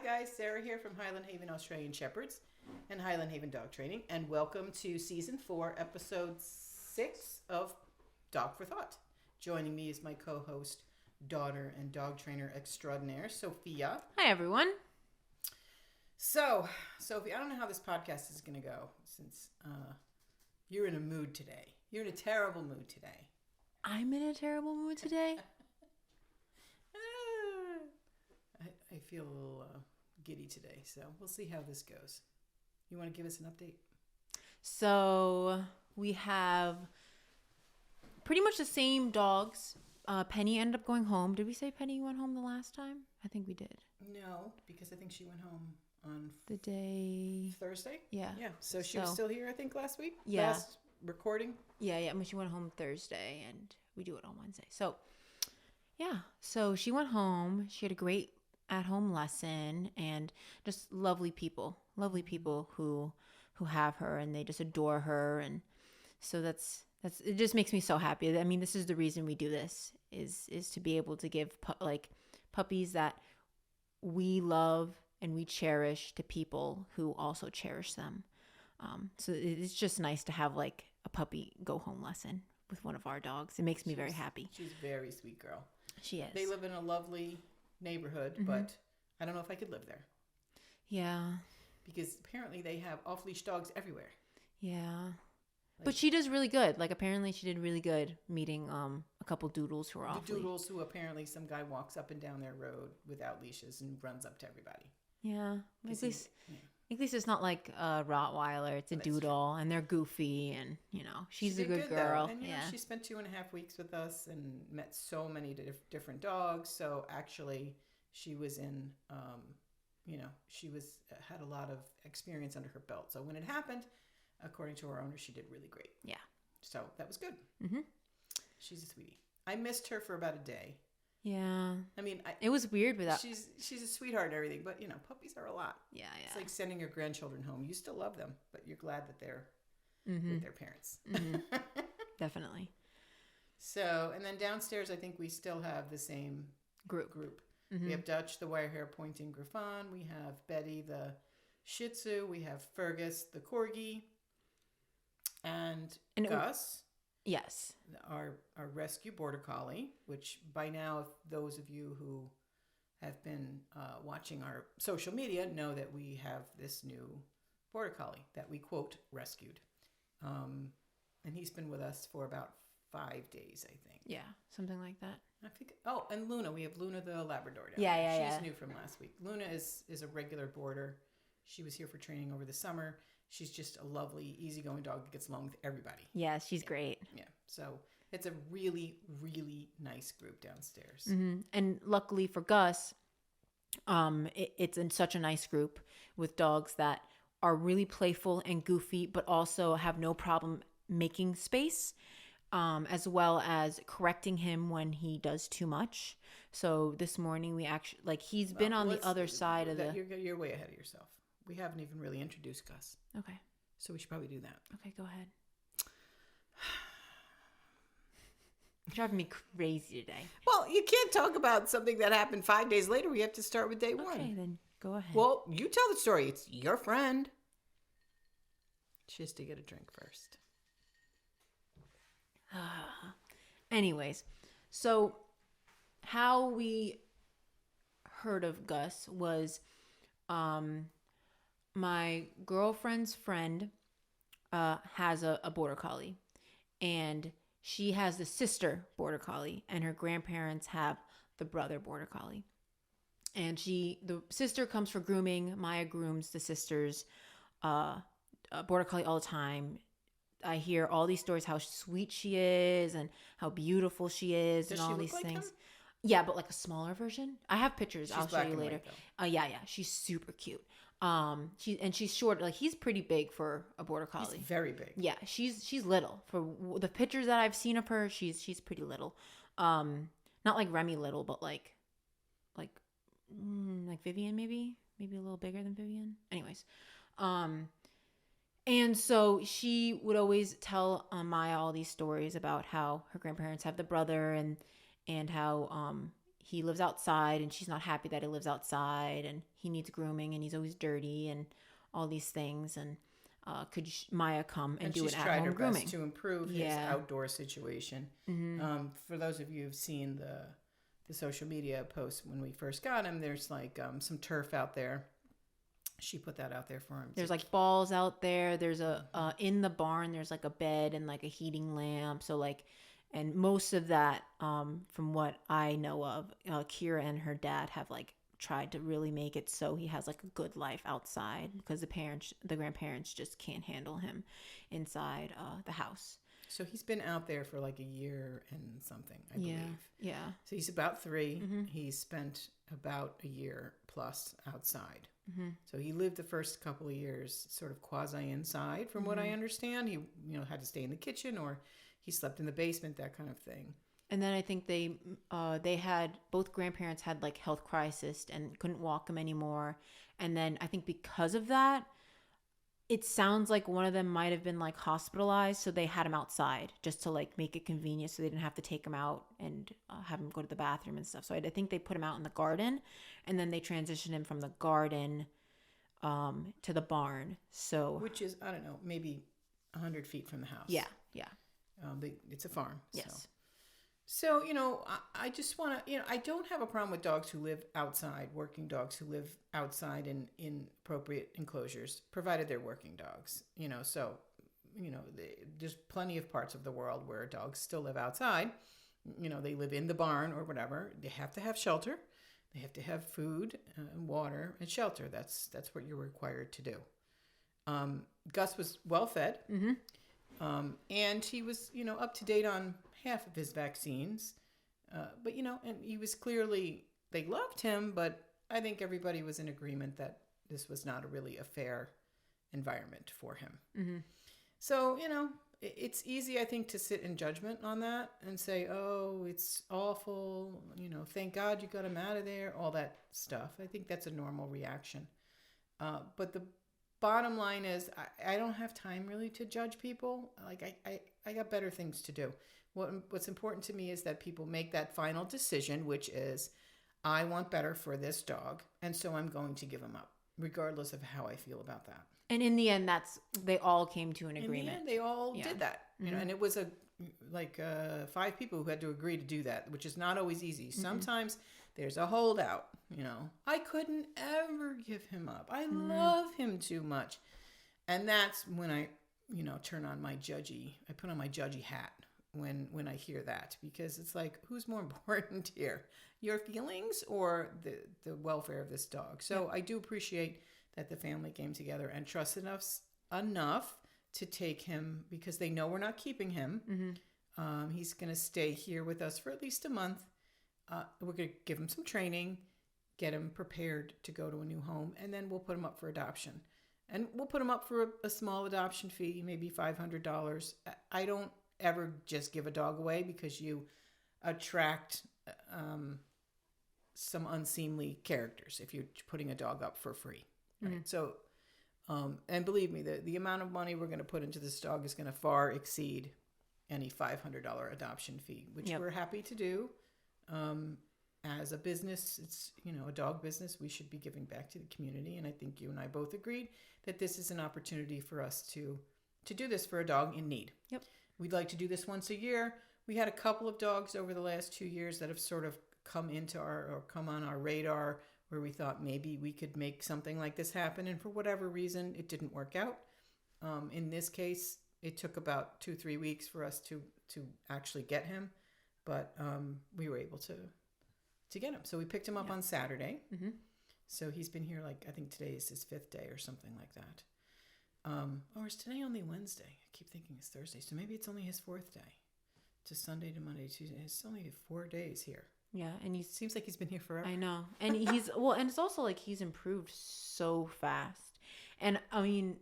guys, Sarah here from Highland Haven Australian Shepherds and Highland Haven Dog Training, and welcome to Season 4, Episode 6 of Dog for Thought. Joining me is my co-host, daughter, and dog trainer extraordinaire, Sophia. Hi, everyone. So, Sophie, I don't know how this podcast is going to go since you're in a mood today. You're in a terrible mood today. I'm in a terrible mood today. I feel a little giddy today, so we'll see how this goes. You want to give us an update? So we have pretty much the same dogs. Penny ended up going home. Did we say Penny went home the last time? I think we did. No, because I think she went home on the day Thursday. Yeah. Yeah. So she was still here, I think, last week. Yeah. Last recording. Yeah. I mean, she went home Thursday, and we do it on Wednesday. So yeah. So she went home. She had a great at-home lesson, and just lovely people who have her, and they just adore her, and so that's it. Just makes me so happy. I mean, this is the reason we do this is to be able to give puppies that we love and we cherish to people who also cherish them. So it's just nice to have like a puppy go home lesson with one of our dogs. It makes me very happy. She's a very sweet girl. She is. They live in a lovely neighborhood, but I don't know if I could live there. Yeah. Because apparently they have off-leash dogs everywhere. Yeah. But she does really good. Like, apparently she did really good meeting a couple doodles who are off-leash. The doodles who apparently some guy walks up and down their road without leashes and runs up to everybody. Yeah. At least it's not like a Rottweiler. It's a doodle, and they're goofy, and, she's a good girl. And, she spent 2.5 weeks with us and met so many different dogs. So actually she was in, had a lot of experience under her belt. So when it happened, according to her owner, she did really great. Yeah. So that was good. Mm-hmm. She's a sweetie. I missed her for about a day. Yeah. I mean, it was weird without. She's a sweetheart and everything, but puppies are a lot. Yeah. It's like sending your grandchildren home. You still love them, but you're glad that they're with their parents. Mm-hmm. Definitely. So, and then downstairs, I think we still have the same group. Mm-hmm. We have Dutch, the wire hair pointing Griffon. We have Betty, the Shih Tzu. We have Fergus, the Corgi, and Gus. Yes. Our rescue border collie, which by now, if those of you who have been watching our social media know that we have this new border collie that we, quote, rescued. And he's been with us for about 5 days, I think. Yeah, something like that. I think. Oh, and Luna. We have Luna the Labrador down there. Yeah. She's She's new from last week. Luna is a regular boarder. She was here for training over the summer. She's just a lovely, easygoing dog that gets along with everybody. Yeah, she's great. Yeah. So it's a really, really nice group downstairs. Mm-hmm. And luckily for Gus, it's in such a nice group with dogs that are really playful and goofy, but also have no problem making space, as well as correcting him when he does too much. So this morning we actually, he's been on the other side of the... You're way ahead of yourself. We haven't even really introduced Gus. Okay. So we should probably do that. Okay, go ahead. You're driving me crazy today. Well, you can't talk about something that happened 5 days later. We have to start with day one. Okay, then go ahead. Well, you tell the story. It's your friend. She has to get a drink first. Anyways, so how we heard of Gus was my girlfriend's friend has a border collie, and she has the sister border collie, and her grandparents have the brother border collie. And the sister comes for grooming. Maya grooms the sister's border collie all the time. I hear all these stories, how sweet she is and how beautiful she is. Does and all she these look like things. him? Yeah, but like a smaller version. I have pictures. I'll show you later. Yeah. She's super cute. She's short. Like, he's pretty big for a border collie. He's very big. Yeah, she's little. For the pictures that I've seen of her, she's pretty little. Not like Remy little, but like Vivian maybe a little bigger than Vivian. Anyways, and so she would always tell Maya all these stories about how her grandparents have the brother and how he lives outside and she's not happy that he lives outside and he needs grooming and he's always dirty and all these things. And could Maya come and do she's an tried her at-home grooming best to improve his outdoor situation. For those of you who've seen the social media posts when we first got him, there's like some turf out there. She put that out there for him. There's like balls out there. There's in the barn, there's like a bed and like a heating lamp. So like, and most of that, from what I know of, Kira and her dad have like tried to really make it so he has like a good life outside, because the grandparents just can't handle him inside the house. So he's been out there for like a year and something, I believe. Yeah. So he's about 3. He's spent about a year plus outside. So he lived the first couple of years sort of quasi inside, from what I understand. He, had to stay in the kitchen, or he slept in the basement, that kind of thing. And then I think they had, both grandparents had like health crisis and couldn't walk him anymore. And then I think because of that, it sounds like one of them might have been like hospitalized. So they had him outside just to like make it convenient, so they didn't have to take him out and have him go to the bathroom and stuff. So I think they put him out in the garden, and then they transitioned him from the garden to the barn. So which is, I don't know, maybe 100 feet from the house. Yeah. It's a farm. Yes. So, I just want to, I don't have a problem with dogs who live outside, working dogs who live outside in appropriate enclosures, provided they're working dogs, so, there's plenty of parts of the world where dogs still live outside. They live in the barn or whatever. They have to have shelter. They have to have food, water, and shelter. That's what you're required to do. Gus was well fed. And he was, up to date on half of his vaccines. But, and he was clearly, they loved him, but I think everybody was in agreement that this was not really a fair environment for him. So, it's easy, I think, to sit in judgment on that and say, oh, it's awful. Thank God you got him out of there, all that stuff. I think that's a normal reaction. But the bottom line is, I don't have time really to judge people. Like I got better things to do. What's important to me is that people make that final decision, which is, I want better for this dog, and so I'm going to give him up, regardless of how I feel about that. And in the end, they all came to an agreement. In the end, they all did that. And it was 5 people who had to agree to do that, which is not always easy. Sometimes there's a holdout. I couldn't ever give him up. I love him too much. And that's when I, put on my judgy hat when I hear that, because it's like, who's more important here? Your feelings or the welfare of this dog? So I do appreciate that the family came together and trusted us enough to take him, because they know we're not keeping him. He's going to stay here with us for at least a month. We're going to give him some training, get him prepared to go to a new home, and then we'll put him up for adoption. And we'll put him up for a small adoption fee, maybe $500. I don't ever just give a dog away, because you attract some unseemly characters if you're putting a dog up for free. Right? So, and believe me, the amount of money we're going to put into this dog is going to far exceed any $500 adoption fee, which we're happy to do. As a business, it's, a dog business, we should be giving back to the community. And I think you and I both agreed that this is an opportunity for us to do this for a dog in need. Yep. We'd like to do this once a year. We had a couple of dogs over the last 2 years that have sort of come on our radar, where we thought maybe we could make something like this happen. And for whatever reason, it didn't work out. In this case, it took about 2-3 weeks for us to actually get him. But we were able to get him. So we picked him up on Saturday. So he's been here, I think today is his 5th day or something like that. Or is today only Wednesday? I keep thinking it's Thursday. So maybe it's only his 4th day. To Sunday to Monday, Tuesday. It's only 4 days here. Yeah, and he seems like he's been here forever. I know. And he's, and it's also like he's improved so fast. And I mean,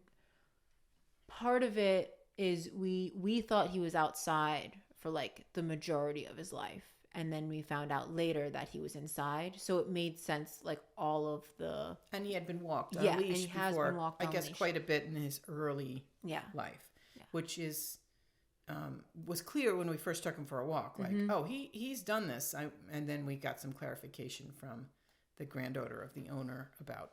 part of it is we thought he was outside for the majority of his life. And then we found out later that he was inside. So it made sense, all of the... And he had been walked on a leash and he has before, been walked on I guess, leash. quite a bit in his early life, which is was clear when we first took him for a walk. Like, oh, he's done this. And then we got some clarification from the granddaughter of the owner about,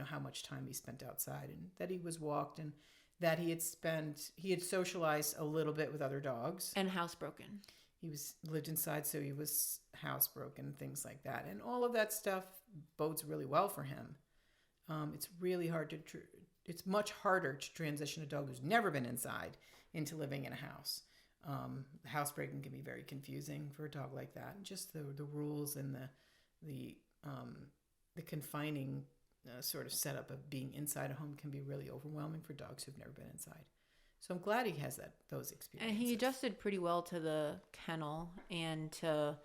how much time he spent outside and that he was walked and that he had socialized a little bit with other dogs. And housebroken. He lived inside, so he was housebroken, things like that. And all of that stuff bodes really well for him. It's really hard it's much harder to transition a dog who's never been inside into living in a house. Housebreaking can be very confusing for a dog like that. And just the rules and the confining sort of setup of being inside a home can be really overwhelming for dogs who've never been inside. So I'm glad he has those experiences. And he adjusted pretty well to the kennel and to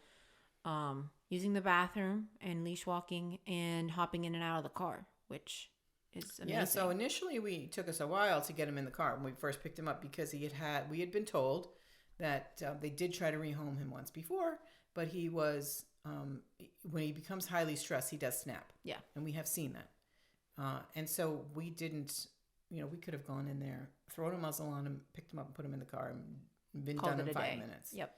using the bathroom and leash walking and hopping in and out of the car, which is amazing. Yeah, so initially it took us a while to get him in the car when we first picked him up because we had been told that they did try to rehome him once before, but he was, when he becomes highly stressed, he does snap. Yeah. And we have seen that. And so we didn't, we could have gone in there, thrown a muzzle on him, picked him up and put him in the car and been done in 5 minutes. Yep.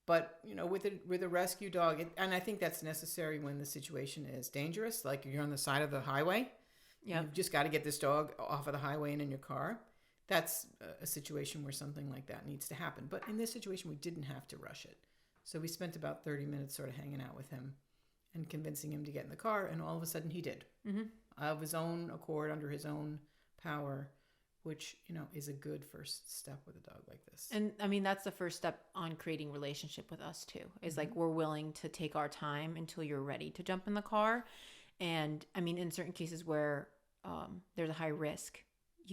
But, with a rescue dog, and I think that's necessary when the situation is dangerous, like you're on the side of the highway. Yep. You've just got to get this dog off of the highway and in your car. That's a situation where something like that needs to happen. But in this situation, we didn't have to rush it. So we spent about 30 minutes sort of hanging out with him and convincing him to get in the car. And all of a sudden he did. Mm-hmm. Of his own accord, under his own power, which, is a good first step with a dog like this. And I mean, that's the first step on creating relationship with us too, is like, we're willing to take our time until you're ready to jump in the car. And I mean, in certain cases where there's a high risk,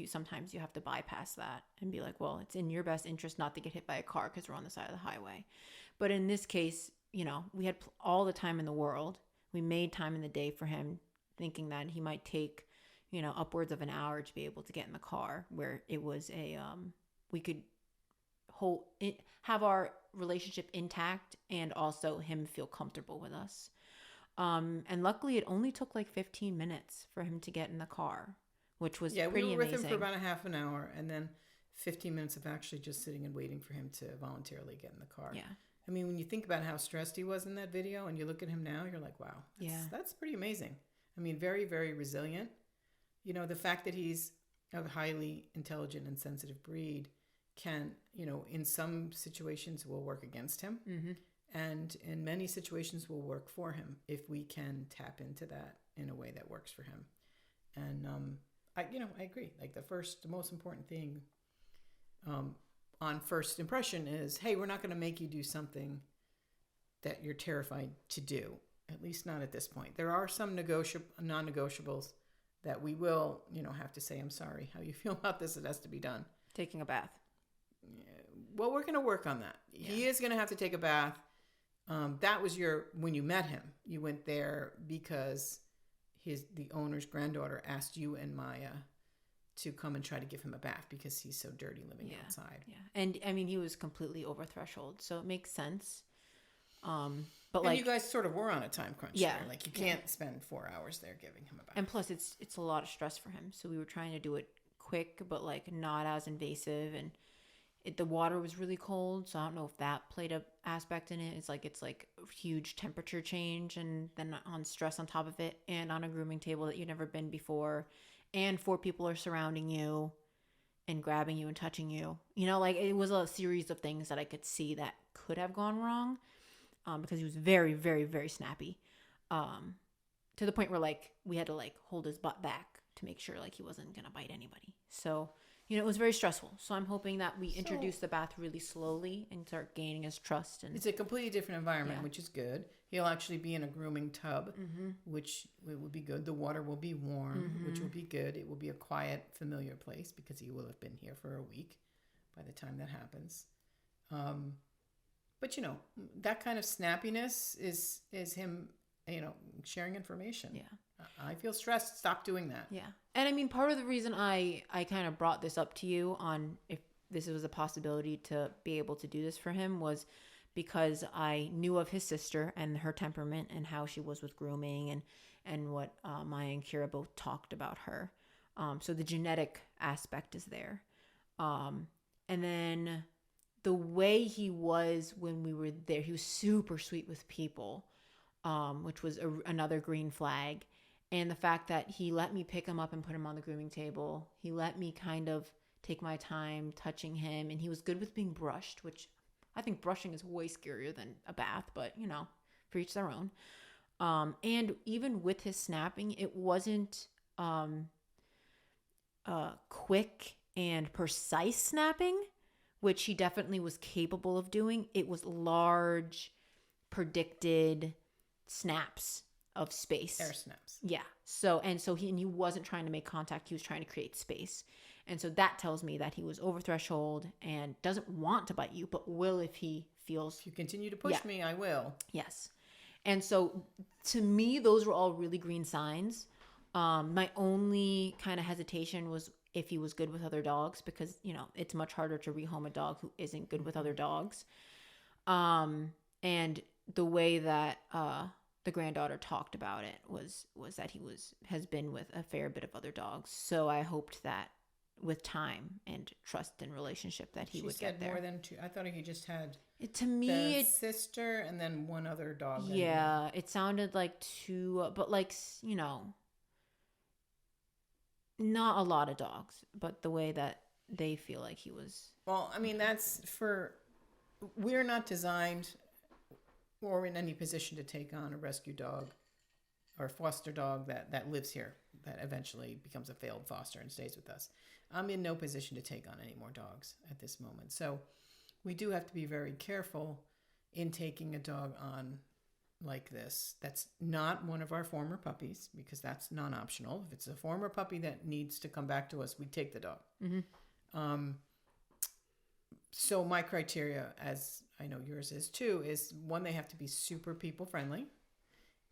sometimes you have to bypass that and be like, well, it's in your best interest not to get hit by a car because we're on the side of the highway. But in this case, we had all the time in the world. We made time in the day for him, thinking that he might take, upwards of an hour to be able to get in the car, where it was we could have our relationship intact and also him feel comfortable with us. And luckily it only took like 15 minutes for him to get in the car, which was pretty amazing. Yeah, we were with him for about a half an hour and then 15 minutes of actually just sitting and waiting for him to voluntarily get in the car. Yeah. I mean, when you think about how stressed he was in that video and you look at him now, you're like, wow, that's pretty amazing. I mean, very, very resilient. The fact that he's a highly intelligent and sensitive breed can, in some situations will work against him. Mm-hmm. And in many situations will work for him if we can tap into that in a way that works for him. And I agree. Like the most important thing on first impression is, hey, we're not going to make you do something that you're terrified to do. At least not at this point. There are some non-negotiables that we will, have to say, I'm sorry, how you feel about this, it has to be done. Taking a bath. Yeah. Well, we're going to work on that. Yeah. He is going to have to take a bath. That was when you met him, you went there because the owner's granddaughter asked you and Maya to come and try to give him a bath because he's so dirty living outside. Yeah. And I mean, he was completely over threshold, so it makes sense. But you guys sort of were on a time crunch. Yeah. There. Like you can't spend 4 hours there giving him a bath. And plus it's a lot of stress for him. So we were trying to do it quick, but like not as invasive. And the water was really cold. So I don't know if that played a aspect in it. It's like a huge temperature change and then on stress on top of it and on a grooming table that you've never been before. And 4 people are surrounding you and grabbing you and touching you. It was a series of things that I could see that could have gone wrong. Because he was very, very, very snappy, to the point where we had to hold his butt back to make sure he wasn't gonna bite anybody. So it was very stressful. So I'm hoping that we introduce the bath really slowly and start gaining his trust. And it's a completely different environment, which is good. He'll actually be in a grooming tub, which will be good. The water will be warm, which will be good. It will be a quiet, familiar place because he will have been here for a week by the time that happens. But, that kind of snappiness is him, sharing information. Yeah. I feel stressed. Stop doing that. Yeah. And I mean, part of the reason I kind of brought this up to you on if this was a possibility to be able to do this for him was because I knew of his sister and her temperament and how she was with grooming and what Maya and Kira both talked about her. So the genetic aspect is there. And then the way he was when we were there, he was super sweet with people, which was another green flag. And the fact that he let me pick him up and put him on the grooming table. He let me kind of take my time touching him. And he was good with being brushed, which I think brushing is way scarier than a bath. But, for each their own. And even with his snapping, it wasn't quick and precise snapping, which he definitely was capable of doing. It was large, predicted snaps of space. Air snaps. Yeah. So he wasn't trying to make contact. He was trying to create space. And so that tells me that he was over threshold and doesn't want to bite you, but will if he feels. If you continue to push me, I will. Yes. And so to me, those were all really green signs. My only kind of hesitation was if he was good with other dogs, because, it's much harder to rehome a dog who isn't good with other dogs. And the way that the granddaughter talked about it was that he has been with a fair bit of other dogs. So I hoped that with time and trust and relationship that he would get there. More than two. I thought he just had the sister and then one other dog. Yeah, it sounded like two, but not a lot of dogs, but the way that they feel like he was. Well, I mean, we're not designed or in any position to take on a rescue dog or a foster dog that lives here, that eventually becomes a failed foster and stays with us. I'm in no position to take on any more dogs at this moment. So we do have to be very careful in taking a dog on like this. That's not one of our former puppies, because that's non-optional. If it's a former puppy that needs to come back to us, we take the dog. Mm-hmm. So my criteria, as I know yours is too, is one, they have to be super people friendly,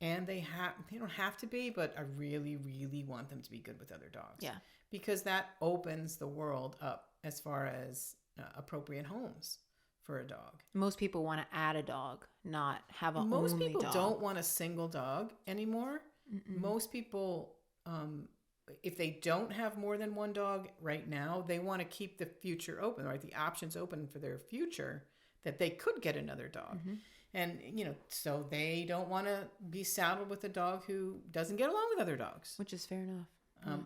and they don't have to be, but I really, really want them to be good with other dogs. Yeah, because that opens the world up as far as appropriate homes for a dog. Most people want to add a dog, not have a only dog. Most people don't want a single dog anymore. Mm-mm. Most people, if they don't have more than one dog right now, they want to keep the future open, right? The options open for their future, that they could get another dog. Mm-hmm. And, so they don't want to be saddled with a dog who doesn't get along with other dogs. Which is fair enough.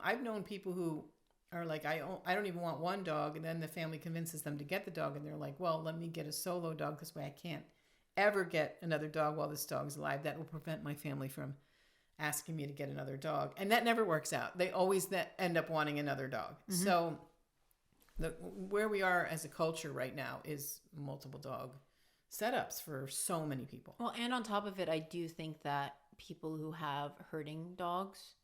I've known people who are like, I don't even want one dog. And then the family convinces them to get the dog. And they're like, well, let me get a solo dog. This way I can't ever get another dog while this dog's alive. That will prevent my family from asking me to get another dog. And that never works out. They always end up wanting another dog. Mm-hmm. So where we are as a culture right now is multiple dog setups for so many people. Well, and on top of it, I do think that people who have herding dogs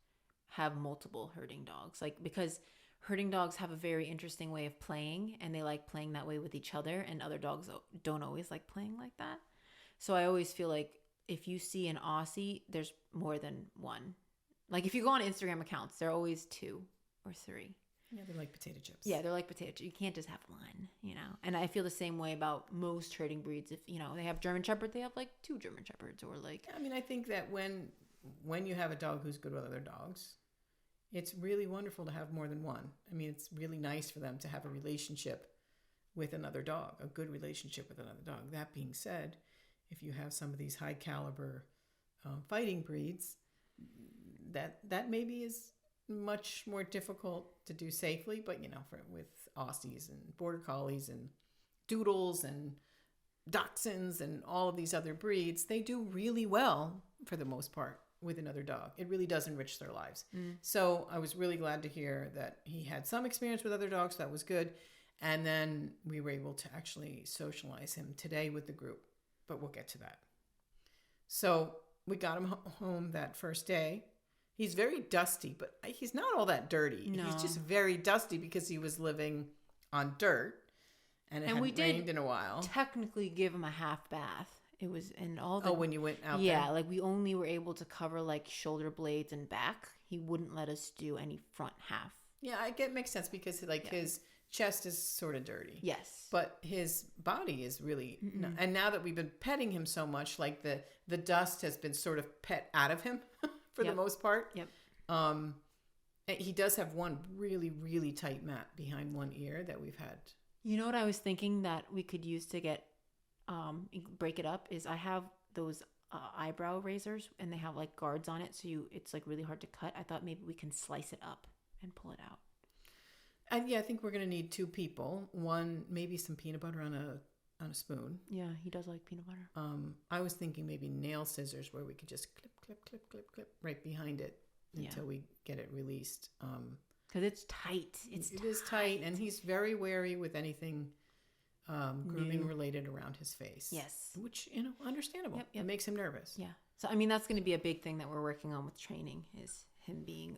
have multiple herding dogs. Because herding dogs have a very interesting way of playing, and they like playing that way with each other, and other dogs don't always like playing like that. So I always feel like if you see an Aussie, there's more than one. If you go on Instagram accounts, there are always 2 or 3. Yeah, they're like potato chips. Yeah, they're like potato chips. You can't just have one, And I feel the same way about most herding breeds. If, they have German Shepherd, they have 2 German Shepherds or I mean, I think that when you have a dog who's good with other dogs, it's really wonderful to have more than one. I mean, it's really nice for them to have a relationship with another dog, a good relationship with another dog. That being said, if you have some of these high caliber fighting breeds, that maybe is much more difficult to do safely. But, with Aussies and Border Collies and Doodles and Dachshunds and all of these other breeds, they do really well for the most part with another dog. It really does enrich their lives. So I was really glad to hear that he had some experience with other dogs. That was good. And then we were able to actually socialize him today with the group, but we'll get to that. So we got him home that first day. He's very dusty, but he's not all that dirty. No. He's just very dusty because he was living on dirt, and it hadn't rained in a while. Technically give him a half bath. It was in all the... Oh, when you went out there? Yeah, we only were able to cover shoulder blades and back. He wouldn't let us do any front half. Yeah, it makes sense because his chest is sort of dirty. Yes. But his body is really... And now that we've been petting him so much, the dust has been sort of pet out of him for the most part. Yep. He does have one really, really tight mat behind one ear that we've had You know what I was thinking that we could use to get break it up is I have those eyebrow razors and they have like guards on it, so it's like really hard to cut. I thought maybe we can slice it up and pull it out. And yeah, I think we're going to need 2 people. One, maybe some peanut butter on a spoon. Yeah, he does like peanut butter. I was thinking maybe nail scissors where we could just clip right behind it until we get it released. Because it's tight. It is tight, and he's very wary with anything grooming related around his face. Yes. Which, understandable. Yep. It makes him nervous. Yeah. So, I mean, that's going to be a big thing that we're working on with training is him being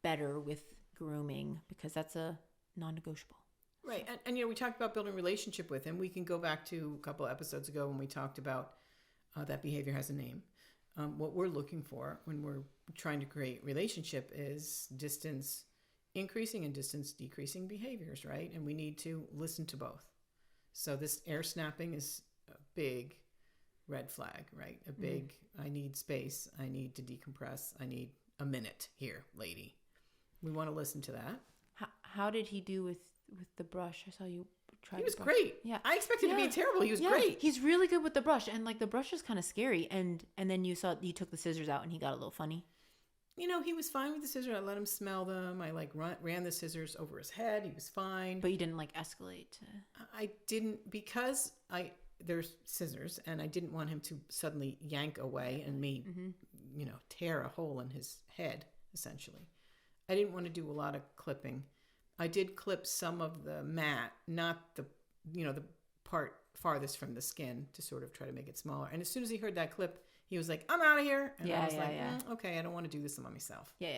better with grooming because that's a non-negotiable. Right. And we talked about building a relationship with him. We can go back to a couple of episodes ago when we talked about that behavior has a name. What we're looking for when we're trying to create relationship is distance increasing and distance decreasing behaviors, right? And we need to listen to both. So this air snapping is a big red flag, right? A big, I need space. I need to decompress. I need a minute here, lady. We want to listen to that. How did he do with the brush? I saw you try. He was great. Yeah, I expected to be terrible. He was great. He's really good with the brush, and like the brush is kind of scary. And then you took the scissors out, and he got a little funny. He was fine with the scissors. I let him smell them. I ran the scissors over his head. He was fine. But you didn't escalate to. I didn't because there's scissors, and I didn't want him to suddenly yank away and me, tear a hole in his head. Essentially, I didn't want to do a lot of clipping. I did clip some of the mat, not the part farthest from the skin to sort of try to make it smaller. And as soon as he heard that clip, he was like, "I'm out of here." And I was okay, I don't want to do this on myself. Yeah.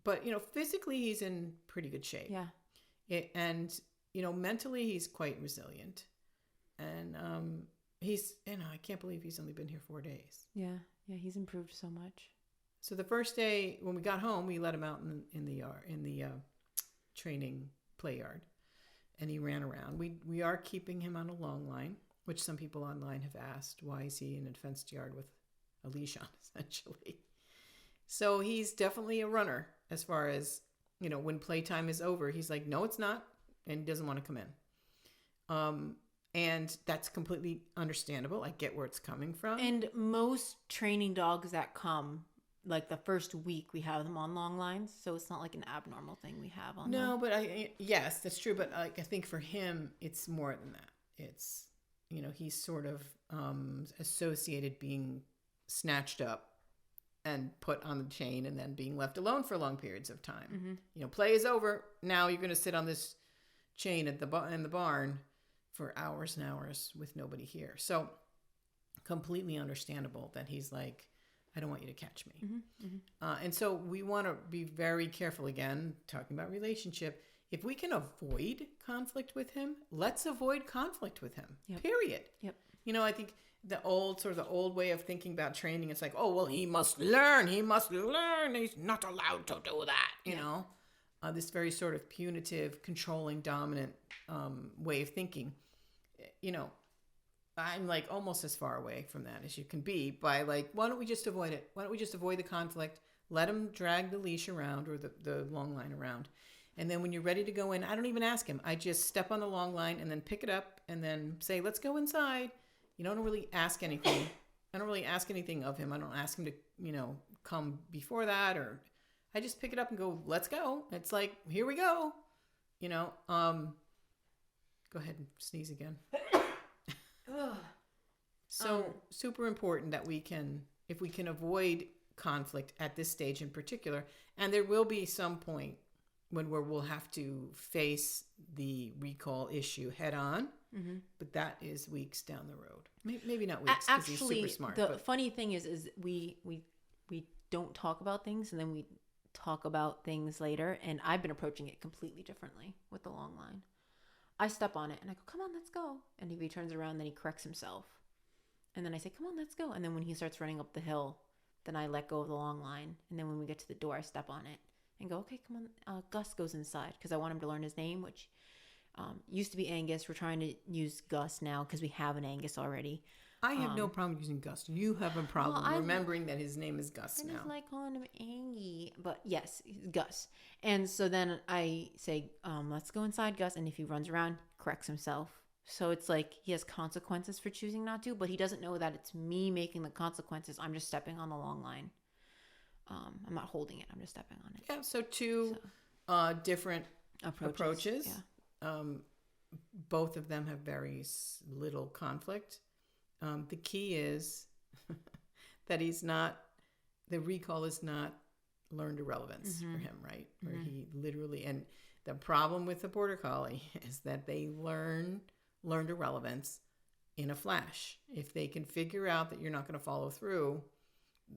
But physically he's in pretty good shape. Yeah. And mentally he's quite resilient. And I can't believe he's only been here 4 days. Yeah, he's improved so much. So the first day when we got home, we let him out in the yard, in the training play yard, and he ran around. We are keeping him on a long line, which some people online have asked, why is he in a fenced yard with a leash on, essentially. So he's definitely a runner as far as, when playtime is over, he's like, no, it's not, and he doesn't want to come in. And that's completely understandable. I get where it's coming from. And most training dogs that come, like the first week, we have them on long lines, so it's not like an abnormal thing we have on them. No, but yes, that's true. But I think for him, it's more than that. It's, he's sort of associated being snatched up and put on the chain and then being left alone for long periods of time. Mm-hmm. Play is over. Now you're going to sit on this chain in the barn for hours and hours with nobody here. So completely understandable that he's like, I don't want you to catch me. Mm-hmm, mm-hmm. And so we want to be very careful, again, talking about relationship. If we can avoid conflict with him, let's avoid conflict with him, period. Yep. I think the old way of thinking about training, it's like, oh, well, he must learn. He's not allowed to do that, this very sort of punitive, controlling, dominant way of thinking. I'm like almost as far away from that as you can be by like, why don't we just avoid it? Why don't we just avoid the conflict? Let him drag the leash around or the long line around. And then when you're ready to go in, I don't even ask him. I just step on the long line and then pick it up and then say, let's go inside. I don't really ask anything. I don't really ask anything of him. I don't ask him to, come before that, or I just pick it up and go, let's go. It's like, here we go. Go ahead and sneeze again. So super important that if we can avoid conflict at this stage in particular, and there will be some point where we'll have to face the recall issue head on, but that is weeks down the road. Maybe not weeks, because he's super smart. The funny thing is we don't talk about things, and then we talk about things later, and I've been approaching it completely differently with the long line. I step on it and I go, come on, let's go. And if he turns around, then he corrects himself. And then I say, come on, let's go. And then when he starts running up the hill, then I let go of the long line. And then when we get to the door, I step on it and go, okay, come on. Gus goes inside because I want him to learn his name, which used to be Angus. We're trying to use Gus now because we have an Angus already. I have no problem using Gus. You have a problem remembering that his name is Gus I now. just like calling him Angie. But yes, Gus. And so then I say, let's go inside, Gus. And if he runs around, corrects himself. So it's like he has consequences for choosing not to, but he doesn't know that it's me making the consequences. I'm just stepping on the long line. I'm not holding it. I'm just stepping on it. Yeah, so two different approaches. Yeah. Both of them have very little conflict. The key is that the recall is not learned irrelevance for him, right? Where he literally, and the problem with the Border Collie is that they learned irrelevance in a flash. If they can figure out that you're not going to follow through,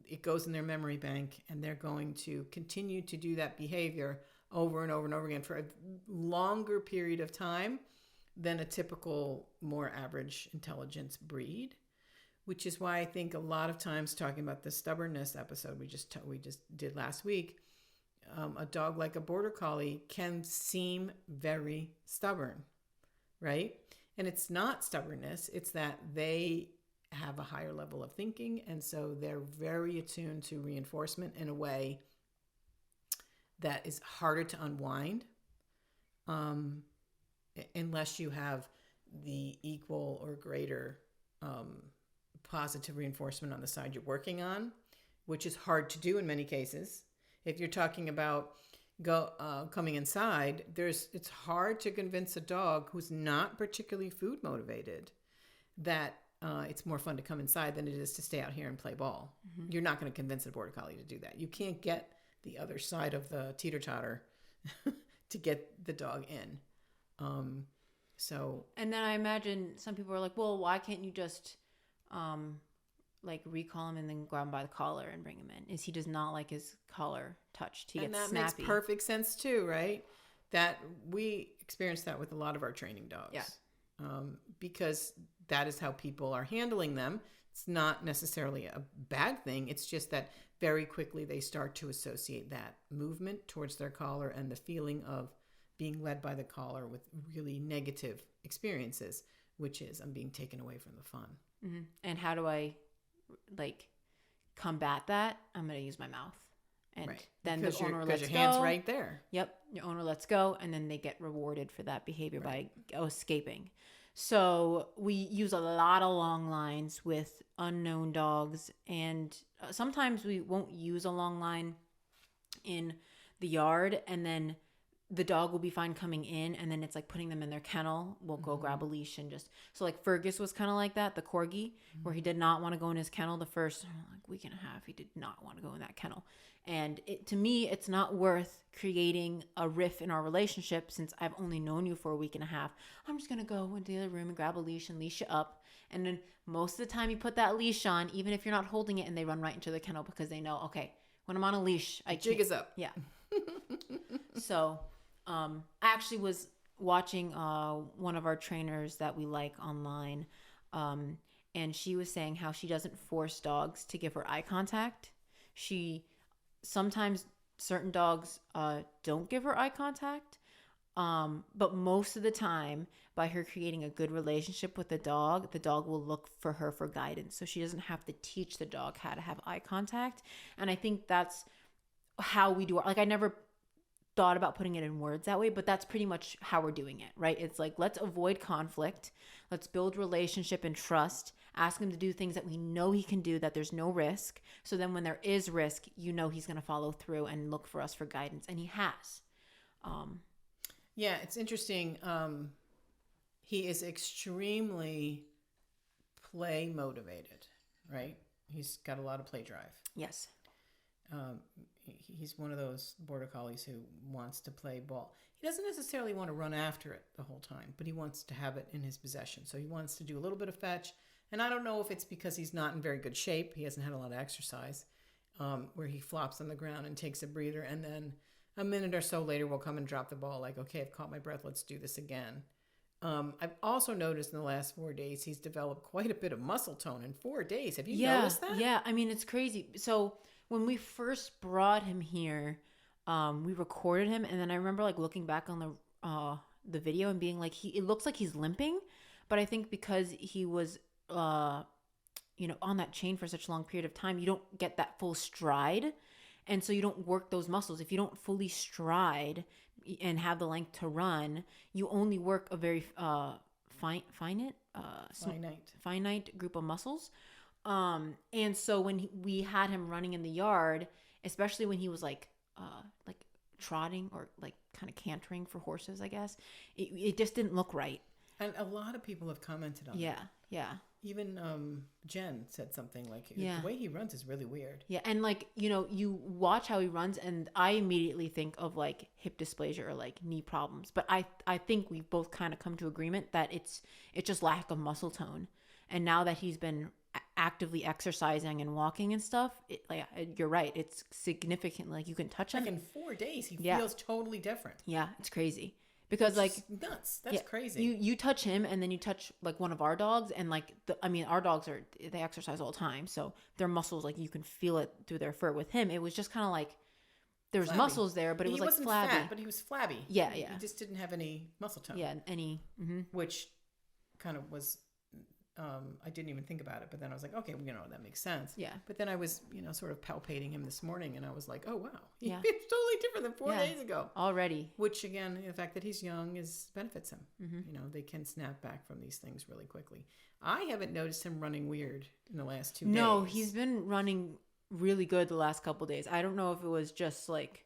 it goes in their memory bank, and they're going to continue to do that behavior over and over and over again for a longer period of time than a typical, more average intelligence breed, which is why I think a lot of times, talking about the stubbornness episode we just did last week, a dog like a Border Collie can seem very stubborn, right? And it's not stubbornness, it's that they have a higher level of thinking, and so they're very attuned to reinforcement in a way that is harder to unwind, unless you have the equal or greater positive reinforcement on the side you're working on, which is hard to do in many cases. If you're talking about coming inside, it's hard to convince a dog who's not particularly food motivated that it's more fun to come inside than it is to stay out here and play ball. You're not going to convince a Border Collie to do that. You can't get the other side of the teeter-totter to get the dog in. And then I imagine some people are like, well, why can't you just recall him and then grab him by the collar and bring him in? He does not like his collar touched. He gets snappy. Makes perfect sense too, right? That we experience that with a lot of our training dogs. Yeah. Because that is how people are handling them. It's not necessarily a bad thing. It's just that very quickly they start to associate that movement towards their collar and the feeling of being led by the collar with really negative experiences, which is I'm being taken away from the fun. Mm-hmm. And how do I combat that? I'm going to use my mouth. And then the owner lets go. Because your hand's right there. Yep. Your owner lets go, and then they get rewarded for that behavior by escaping. So we use a lot of long lines with unknown dogs, and sometimes we won't use a long line in the yard, and then the dog will be fine coming in, and then it's like putting them in their kennel. We'll go grab a leash and just... So like Fergus was kind of like that, the corgi, where he did not want to go in his kennel the first week and a half. He did not want to go in that kennel. And to me, it's not worth creating a rift in our relationship since I've only known you for a week and a half. I'm just going to go into the other room and grab a leash and leash you up. And then most of the time you put that leash on, even if you're not holding it, and they run right into the kennel because they know, okay, when I'm on a leash, jig is up. Yeah. So I actually was watching one of our trainers that we like online, and she was saying how she doesn't force dogs to give her eye contact. Sometimes certain dogs don't give her eye contact, but most of the time, by her creating a good relationship with the dog will look for her for guidance. So she doesn't have to teach the dog how to have eye contact. And I think that's how we do it. I never thought about putting it in words that way, but that's pretty much how we're doing it, right? It's like, let's avoid conflict. Let's build relationship and trust. Ask him to do things that we know he can do, that there's no risk. So then when there is risk, he's going to follow through and look for us for guidance. And he has. Yeah, it's interesting. He is extremely play motivated, right? He's got a lot of play drive. Yes. He's one of those Border Collies who wants to play ball. He doesn't necessarily want to run after it the whole time, but he wants to have it in his possession. So he wants to do a little bit of fetch. And I don't know if it's because he's not in very good shape. He hasn't had a lot of exercise, where he flops on the ground and takes a breather. And then a minute or so later, we'll come and drop the ball like, okay, I've caught my breath. Let's do this again. I've also noticed in the last 4 days, he's developed quite a bit of muscle tone in 4 days. Have you noticed that? Yeah. I mean, it's crazy. So when we first brought him here, we recorded him. And then I remember looking back on the video and being like, it looks like he's limping. But I think because he was on that chain for such a long period of time, you don't get that full stride. And so you don't work those muscles. If you don't fully stride and have the length to run, you only work a very finite group of muscles. And so when we had him running in the yard, especially when he was like trotting or like kind of cantering for horses, I guess, it just didn't look right. And a lot of people have commented on that. Yeah. Even Jen said something like, the way he runs is really weird. Yeah, and like, you watch how he runs, and I immediately think of like hip dysplasia or like knee problems. But I think we've both kind of come to agreement that it's just lack of muscle tone. And now that he's been actively exercising and walking and stuff, you're right. It's significant. Like, you can touch him. Like in 4 days, he feels totally different. Yeah, it's crazy. Because like nuts. That's crazy. You touch him and then you touch like one of our dogs, and like our dogs they exercise all the time, so their muscles, like, you can feel it through their fur. With him, it was just kind of like there was muscles there, but it was like flabby. Fat, but he was flabby. Yeah. He just didn't have any muscle tone. Yeah, which kind of was. I didn't even think about it, but then I was like, okay, that makes sense. Yeah. But then I was, sort of palpating him this morning, and I was like, oh wow, he's totally different than 4 days ago already. Which again, the fact that he's young benefits him. They can snap back from these things really quickly. I haven't noticed him running weird in the last 2 days. No, he's been running really good the last couple of days. I don't know if it was just like,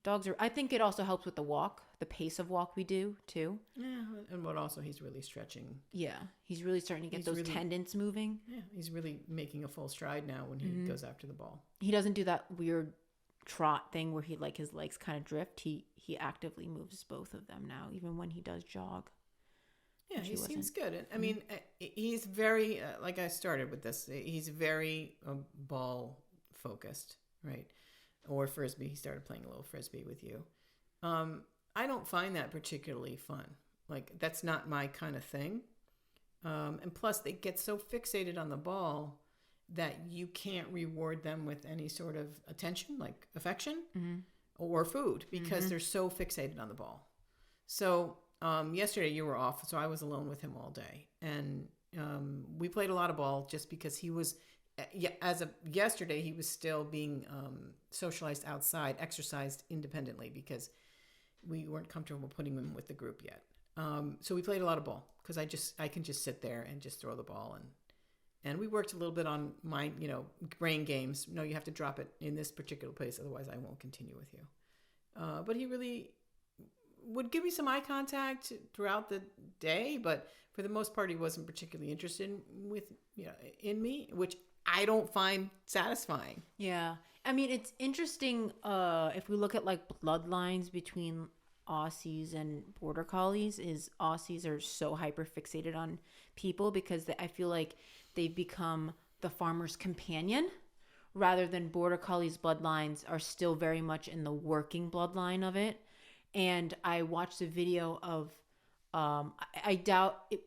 dogs are. I think it also helps with the pace of walk we do too. Yeah, and what also, he's really stretching. Yeah, he's really starting to get those tendons moving. Yeah, he's really making a full stride now when he goes after the ball. He doesn't do that weird trot thing where he like his legs kind of drift. He actively moves both of them now, even when he does jog. Yeah, he seems good. I mean, he's very like I started with this. He's very ball focused, right? Or frisbee. He started playing a little frisbee with you. I don't find that particularly fun. Like, that's not my kind of thing. And plus, they get so fixated on the ball that you can't reward them with any sort of attention, like affection or food, because they're so fixated on the ball. So yesterday you were off, so I was alone with him all day. And we played a lot of ball just because he was... as of yesterday, he was still being socialized outside, exercised independently, because we weren't comfortable putting him with the group yet. So we played a lot of ball because I can just sit there and just throw the ball, and we worked a little bit on my brain games. No, you have to drop it in this particular place, otherwise I won't continue with you. But he really would give me some eye contact throughout the day, but for the most part, he wasn't particularly interested in me, which I don't find satisfying. Yeah. I mean, it's interesting if we look at like bloodlines between Aussies and Border Collies, is Aussies are so hyper fixated on people because I feel like they've become the farmer's companion, rather than Border Collies bloodlines are still very much in the working bloodline of it. And I watched a video of, I doubt it.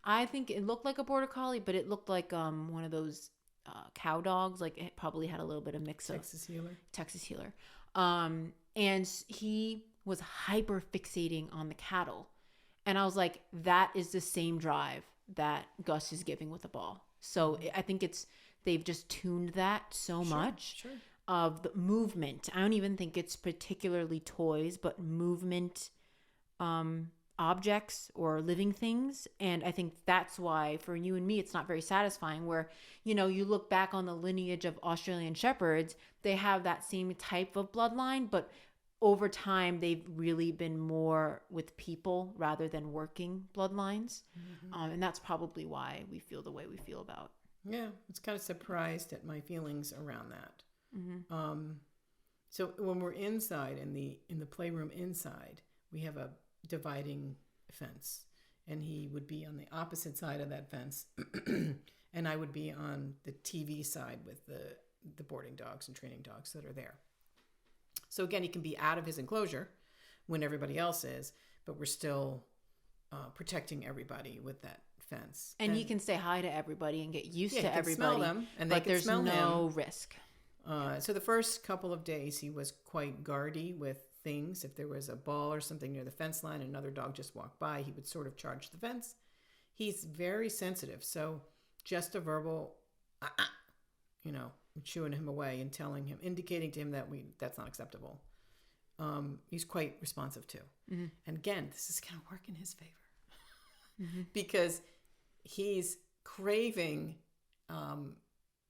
I think it looked like a Border Collie, but it looked like one of those cow dogs. Like, it probably had a little bit of mix of Texas Healer. And he was hyper fixating on the cattle. And I was like, that is the same drive that Gus is giving with the ball. So I think they've just tuned that so much of the movement. I don't even think it's particularly toys, but movement, objects or living things. And I think that's why for you and me, it's not very satisfying, where, you look back on the lineage of Australian Shepherds, they have that same type of bloodline, but over time, they've really been more with people rather than working bloodlines. And that's probably why we feel the way we feel about. Yeah, I was kind of surprised at my feelings around that. So when we're inside in the playroom inside, we have a dividing fence, and he would be on the opposite side of that fence, and I would be on the TV side with the boarding dogs and training dogs that are there. So again, he can be out of his enclosure when everybody else is, but we're still protecting everybody with that fence. And he can say hi to everybody and get used to everybody. Smell them, and they can smell him. But there's no risk. So the first couple of days, he was quite guardy with things. If there was a ball or something near the fence line, another dog just walked by, he would sort of charge the fence. he's very sensitive. So just a verbal, you know, chewing him away and telling him, indicating to him that that's not acceptable. He's quite responsive too. Mm-hmm. And again, this is going to work in his favor because he's craving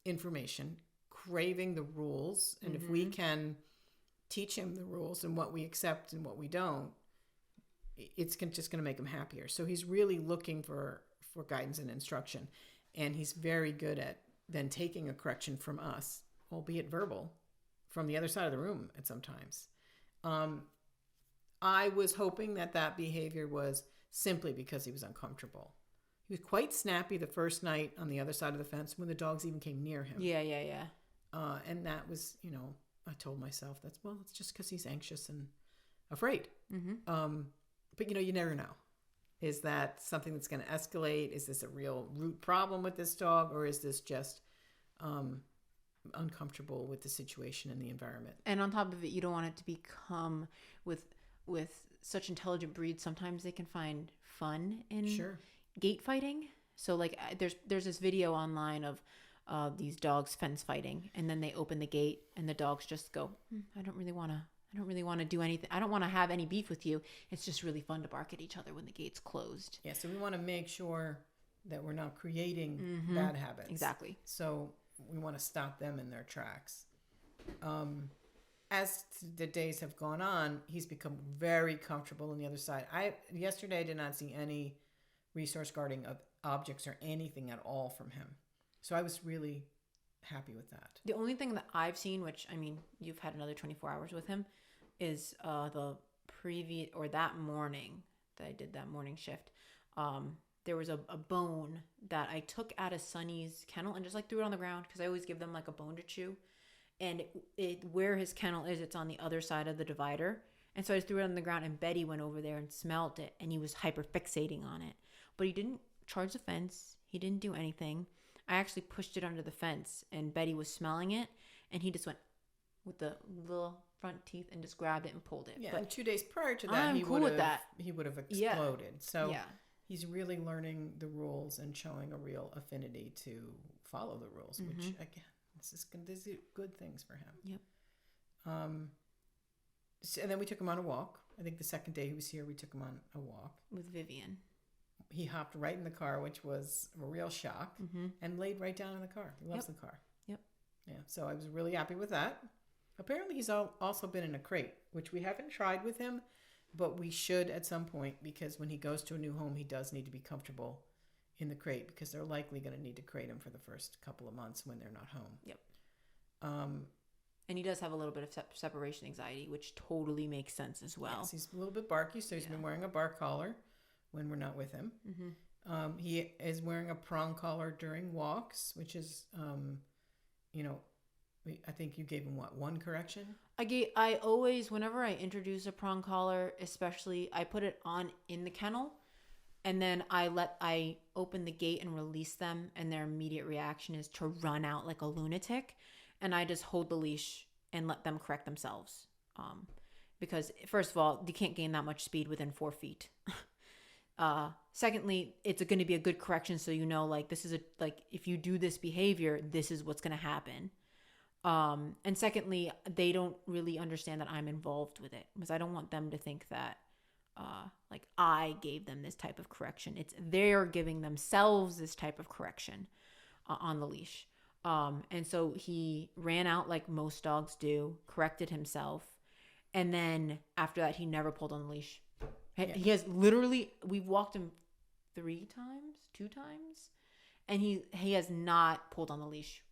information, craving the rules. And if we can teach him the rules and what we accept and what we don't, it's just going to make him happier. So he's really looking for guidance and instruction. And he's very good at then taking a correction from us, albeit verbal, from the other side of the room at sometimes. I was hoping that behavior was simply because he was uncomfortable. He was quite snappy the first night on the other side of the fence when the dogs even came near him. Yeah. And that was, I told myself it's just because he's anxious and afraid. But you never know. Is that something that's going to escalate? Is this a real root problem with this dog, or is this just uncomfortable with the situation and the environment? And on top of it, you don't want it to become with such intelligent breeds. Sometimes they can find fun in gate fighting. So like there's this video online of these dogs fence fighting, and then they open the gate and the dogs just go, I don't really want to do anything. I don't want to have any beef with you. It's just really fun to bark at each other when the gate's closed. Yeah, so we want to make sure that we're not creating bad habits. Exactly. So we want to stop them in their tracks. As the days have gone on, he's become very comfortable on the other side. Yesterday I did not see any resource guarding of objects or anything at all from him. So I was really happy with that. The only thing that I've seen, which, I mean, you've had another 24 hours with him, is that morning that I did that morning shift. There was a bone that I took out of Sonny's kennel and just like threw it on the ground because I always give them like a bone to chew. And where his kennel is, it's on the other side of the divider. And so I just threw it on the ground, and Betty went over there and smelled it, and he was hyper fixating on it. But he didn't charge the fence. He didn't do anything. I actually pushed it under the fence, and Betty was smelling it, and he just went with the little front teeth and just grabbed it and pulled it. Yeah, but and 2 days prior to that, he would have exploded. Yeah. So he's really learning the rules and showing a real affinity to follow the rules, which again, this is good things for him. Yep. And then we took him on a walk. I think the second day he was here, we took him on a walk with Vivian. He hopped right in the car, which was a real shock, and laid right down in the car. He loves the car. Yep. Yeah, so I was really happy with that. Apparently, he's also been in a crate, which we haven't tried with him, but we should at some point, because when he goes to a new home, he does need to be comfortable in the crate, because they're likely going to need to crate him for the first couple of months when they're not home. Yep. And he does have a little bit of separation anxiety, which totally makes sense as well. Yes, he's a little bit barky, so he's been wearing a bark collar when we're not with him. He is wearing a prong collar during walks, which is, I think you gave him one correction? I always, whenever I introduce a prong collar, especially, I put it on in the kennel, and then I open the gate and release them, and their immediate reaction is to run out like a lunatic, and I just hold the leash and let them correct themselves. Because first of all, you can't gain that much speed within 4 feet. Secondly, it's going to be a good correction, so like this is if you do this behavior, this is what's going to happen. And secondly, they don't really understand that I'm involved with it, because I don't want them to think that I gave them this type of correction. It's they're giving themselves this type of correction on the leash. And so he ran out like most dogs do, corrected himself, and then after that, he never pulled on the leash. Yeah. He has literally, we've walked him 2 times, and he has not pulled on the leash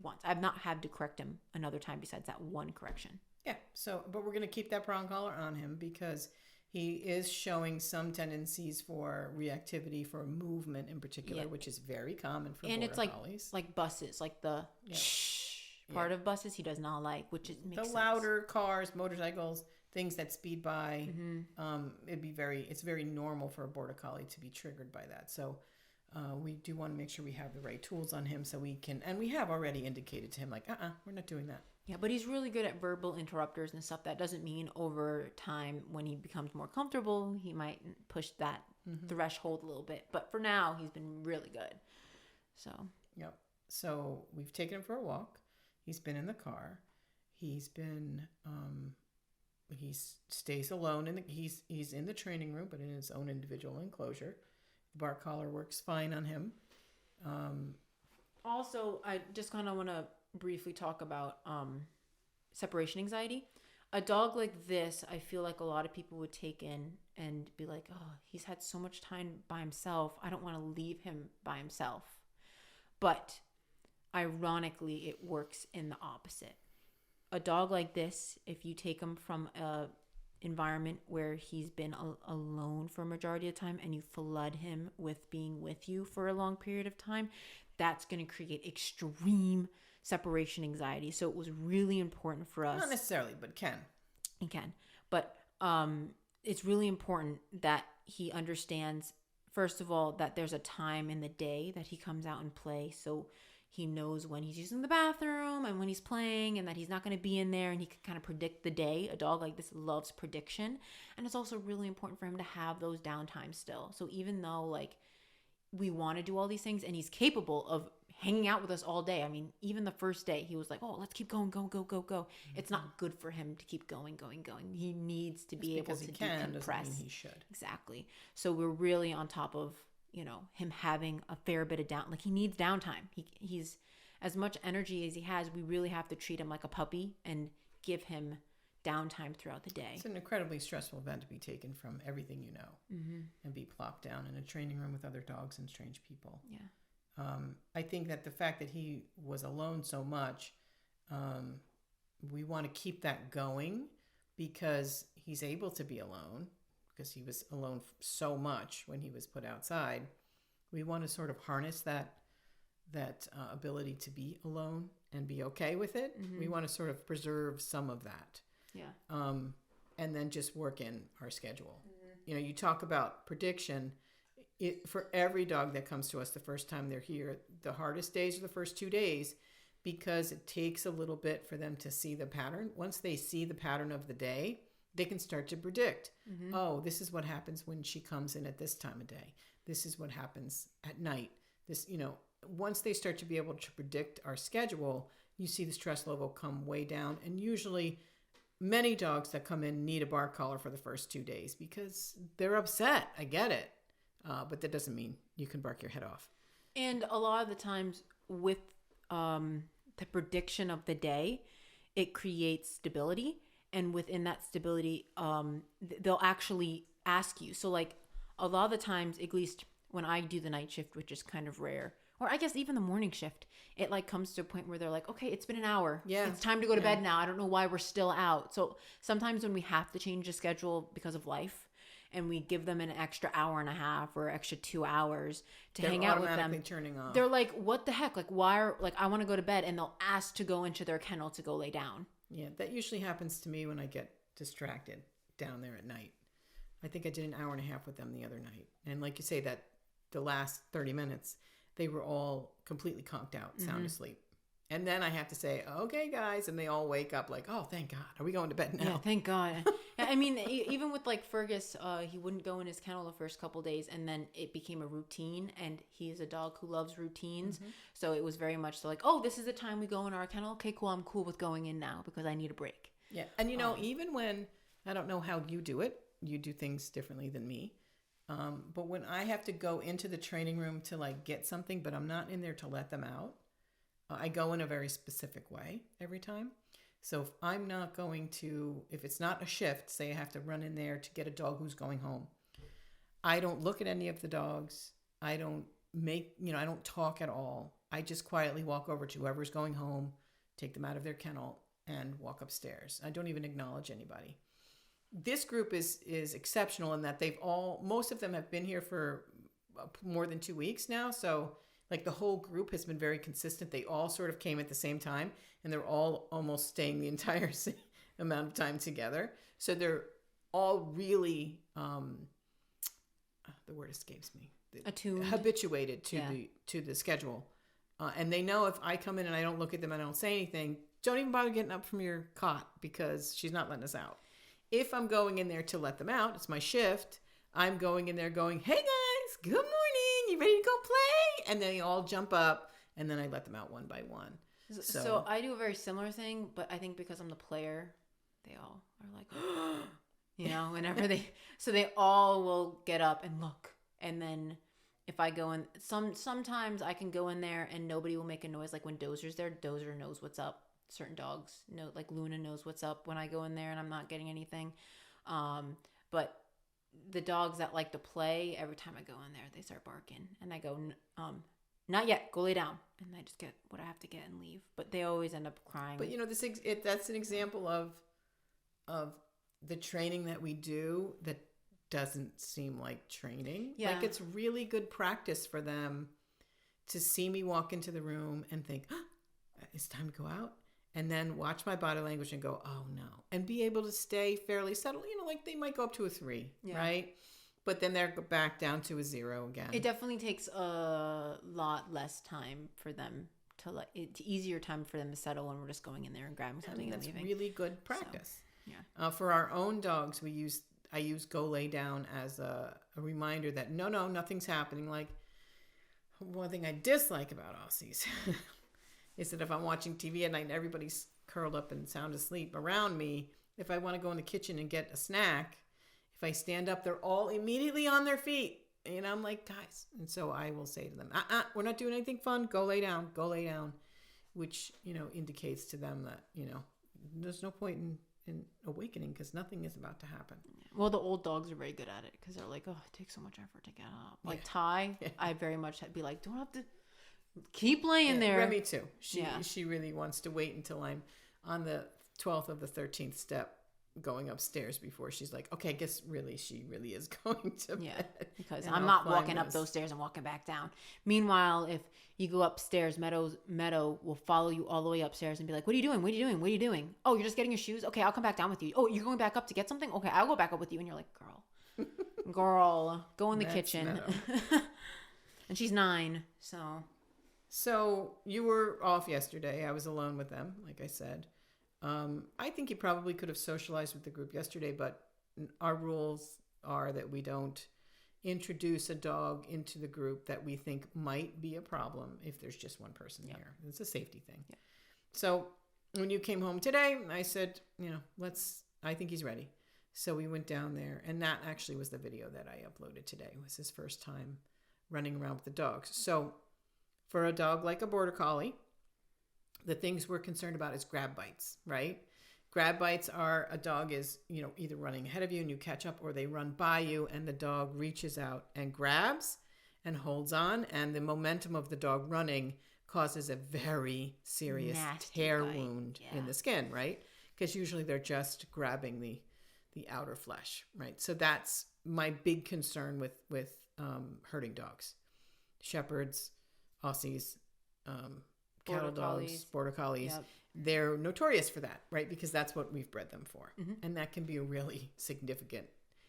once. I've not had to correct him another time besides that one correction. Yeah. So, but we're going to keep that prong collar on him because he is showing some tendencies for reactivity, for movement in particular, which is very common for border collies. Like buses, like the part of buses he does not like, which makes sense. The louder cars, motorcycles, things that speed by. It's very normal for a border collie to be triggered by that. So we do want to make sure we have the right tools on him so we can, and we have already indicated to him we're not doing that. Yeah, but he's really good at verbal interrupters and stuff. That doesn't mean over time, when he becomes more comfortable, he might push that threshold a little bit. But for now, he's been really good. So. Yep. So we've taken him for a walk. He's been in the car. He's been, he stays alone. He's in the training room, but in his own individual enclosure. The bark collar works fine on him. Also, I just kind of want to briefly talk about separation anxiety. A dog like this, I feel like a lot of people would take in and be like, oh, he's had so much time by himself. I don't want to leave him by himself. But ironically, it works in the opposite. A dog like this, if you take him from a environment where he's been alone for a majority of the time and you flood him with being with you for a long period of time, that's going to create extreme separation anxiety. So it was really important for us. Not necessarily, but can. He can. But it's really important that he understands, first of all, that there's a time in the day that he comes out and play. So he knows when he's using the bathroom and when he's playing, and that he's not going to be in there, and he can kind of predict the day. A dog like this loves prediction. And it's also really important for him to have those downtimes still. So even though like we want to do all these things and he's capable of hanging out with us all day. I mean, even the first day he was like, oh, let's keep going, go. Mm-hmm. It's not good for him to keep going. He needs to be able to decompress. Doesn't mean he should. Exactly. So we're really on top of, him having a fair bit of like he needs downtime. He's as much energy as he has. We really have to treat him like a puppy and give him downtime throughout the day. It's an incredibly stressful event to be taken from everything you know and be plopped down in a training room with other dogs and strange people. Yeah. I think that the fact that he was alone so much, we want to keep that going because he's able to be alone, because he was alone so much when he was put outside. We want to sort of harness that ability to be alone and be okay with it. Mm-hmm. We want to sort of preserve some of that. Yeah. And then just work in our schedule. Mm-hmm. You talk about prediction. For every dog that comes to us the first time they're here, the hardest days are the first 2 days because it takes a little bit for them to see the pattern. Once they see the pattern of the day, they can start to predict. Mm-hmm. Oh, this is what happens when she comes in at this time of day. This is what happens at night. Once they start to be able to predict our schedule, you see the stress level come way down. And usually many dogs that come in need a bark collar for the first 2 days because they're upset. I get it. But that doesn't mean you can bark your head off. And a lot of the times with the prediction of the day, it creates stability. And within that stability, they'll actually ask you. So like a lot of the times, at least when I do the night shift, which is kind of rare, or I guess even the morning shift, it like comes to a point where they're like, okay, it's been an hour. Yeah. It's time to go to bed now. I don't know why we're still out. So sometimes when we have to change the schedule because of life, and we give them an extra hour and a half or extra 2 hours to hang out with them, turning off. They're like, what the heck? Like, why I want to go to bed, and they'll ask to go into their kennel to go lay down. Yeah, that usually happens to me when I get distracted down there at night. I think I did an hour and a half with them the other night. And like you say, that the last 30 minutes, they were all completely conked out, sound asleep. And then I have to say, okay, guys. And they all wake up like, oh, thank God. Are we going to bed now? Yeah, thank God. I mean, even with like Fergus, he wouldn't go in his kennel the first couple days. And then it became a routine. And he is a dog who loves routines. Mm-hmm. So it was very much so like, oh, this is the time we go in our kennel. Okay, cool. I'm cool with going in now because I need a break. Yeah. And, even when, I don't know how you do it. You do things differently than me. But when I have to go into the training room to like get something, but I'm not in there to let them out, I go in a very specific way every time. So if it's not a shift, say I have to run in there to get a dog who's going home, I don't look at any of the dogs. I don't I don't talk at all. I just quietly walk over to whoever's going home, take them out of their kennel, and walk upstairs. I don't even acknowledge anybody. This group is exceptional in that most of them have been here for more than 2 weeks now. So like the whole group has been very consistent. They all sort of came at the same time, and they're all almost staying the entire amount of time together. So they're all really, the word escapes me. Attuned. Habituated to the schedule. And they know if I come in and I don't look at them and I don't say anything, don't even bother getting up from your cot because she's not letting us out. If I'm going in there to let them out, it's my shift. I'm going in there going, hey guys, good morning. You ready to go play? And then they all jump up and then I let them out one by one. So I do a very similar thing, but I think because I'm the player, they all are like, whenever they all will get up and look. And then if I go in, sometimes I can go in there and nobody will make a noise. Like when Dozer's there, Dozer knows what's up. Certain dogs know, like Luna knows what's up when I go in there and I'm not getting anything. But the dogs that like to play, every time I go in there, they start barking. And I go, not yet, go lay down. And I just get what I have to get and leave. But they always end up crying. But that's an example of the training that we do that doesn't seem like training. Yeah. Like it's really good practice for them to see me walk into the room and think, it's time to go out. And then watch my body language and go, oh no. And be able to stay fairly settled. Like they might go up to a 3, right? But then they're back down to a 0 again. It definitely takes a lot less time for them to it's easier time for them to settle when we're just going in there and grabbing something and leaving. That's really good practice. So, yeah. For our own dogs, I use go lay down as a reminder that no, nothing's happening. Like one thing I dislike about Aussies is that if I'm watching TV at night and everybody's curled up and sound asleep around me, if I want to go in the kitchen and get a snack, if I stand up, they're all immediately on their feet. And I'm like, guys. And so I will say to them, we're not doing anything fun. Go lay down. Go lay down. Which, indicates to them that, there's no point in awakening because nothing is about to happen. Well, the old dogs are very good at it because they're like, oh, it takes so much effort to get up. Like Ty, I very much be like, don't have to keep laying there. Remy too. She really wants to wait until I'm on the 12th of the 13th step going upstairs before she's like, okay, I guess she really is going to bed. Because I'm not walking up those stairs and walking back down. Meanwhile, if you go upstairs, Meadow will follow you all the way upstairs and be like, what are you doing? What are you doing? What are you doing? Oh, you're just getting your shoes? Okay, I'll come back down with you. Oh, you're going back up to get something? Okay, I'll go back up with you. And you're like, girl, go in the kitchen. And she's 9, So you were off yesterday. I was alone with them, like I said. I think you probably could have socialized with the group yesterday, but our rules are that we don't introduce a dog into the group that we think might be a problem if there's just one person there. It's a safety thing. Yeah. So when you came home today, I said, I think he's ready. So we went down there, and that actually was the video that I uploaded today. It was his first time running around with the dogs. So for a dog like a Border Collie, the things we're concerned about is grab bites, right? Grab bites are a dog is, either running ahead of you and you catch up, or they run by you and the dog reaches out and grabs and holds on. And the momentum of the dog running causes a very serious tear wound in the skin, right? Because usually they're just grabbing the outer flesh, right? So that's my big concern with herding dogs. Shepherds, Aussies, cattle dogs, Border Collies. Yep. They're notorious for that, right? Because that's what we've bred them for. Mm-hmm. And that can be a really significant,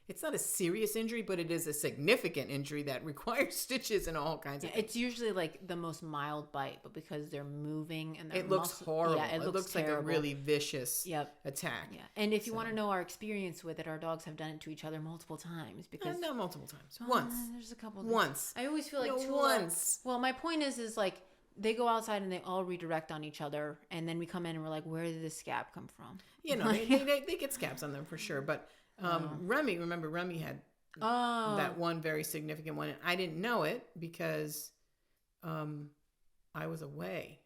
it's not a serious injury, but it is a significant injury that requires stitches and all kinds of things. It's usually like the most mild bite, but because they're moving and it looks horrible. Yeah, it looks like a really vicious attack. Yeah. And if you want to know our experience with it, our dogs have done it to each other multiple times. Because not multiple times. Once. There's a couple. Once. I always feel like once. Well, my point is like, they go outside and they all redirect on each other, and then we come in and we're like, where did this scab come from? They get scabs on them for sure. But Remy had that one very significant one. And I didn't know it because I was away.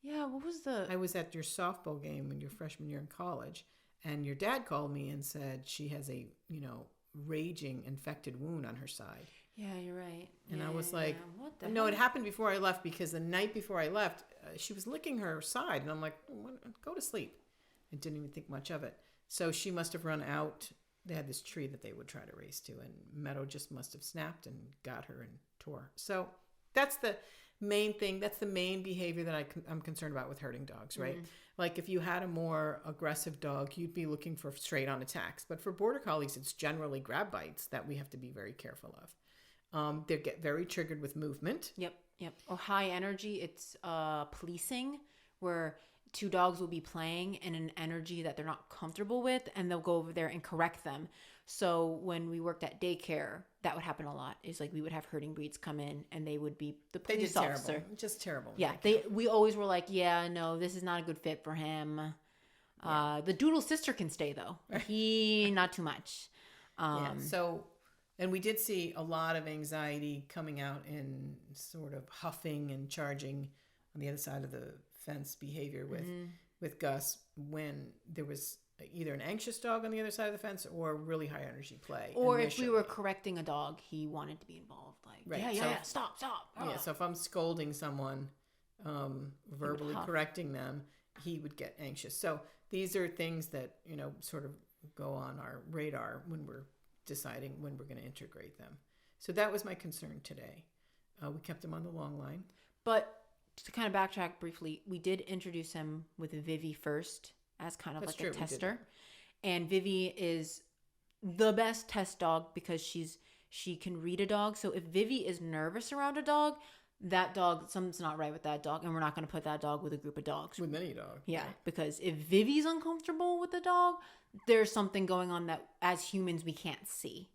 Yeah, what was I was at your softball game in your freshman year in college, and your dad called me and said she has a, raging infected wound on her side. Yeah, you're right. And I was like, what the no, it happened before I left, because the night before I left, she was licking her side. And I'm like, go to sleep. I didn't even think much of it. So she must have run out. They had this tree that they would try to race to, and Meadow just must have snapped and got her and tore. So that's the main thing. That's the main behavior that I'm concerned about with herding dogs, right? Mm-hmm. Like if you had a more aggressive dog, you'd be looking for straight on attacks. But for Border Collies, it's generally grab bites that we have to be very careful of. They get very triggered with movement. Yep. Or high energy. It's policing, where two dogs will be playing in an energy that they're not comfortable with, and they'll go over there and correct them. So when we worked at daycare, that would happen a lot. It's like we would have herding breeds come in, and they would be the They police did officer. terrible. Just terrible. Yeah, we always were like, yeah, no, this is not a good fit for him. The doodle sister can stay though. He not too much. So, and we did see a lot of anxiety coming out in sort of huffing and charging on the other side of the fence behavior with Gus when there was either an anxious dog on the other side of the fence or really high energy play. Or if we were correcting a dog, he wanted to be involved. Like, yeah, stop. Yeah, so if I'm scolding someone, verbally correcting them, he would get anxious. So these are things that, sort of go on our radar when we're deciding when we're going to integrate them. So that was my concern today. We kept him on the long line. But to kind of backtrack briefly, we did introduce him with Vivi first as kind of a tester. And Vivi is the best test dog because she can read a dog. So if Vivi is nervous around a dog, that dog, something's not right with that dog, and we're not going to put that dog with a group of dogs. With any dog. Yeah, right. Because if Vivi's uncomfortable with the dog, there's something going on that as humans we can't see.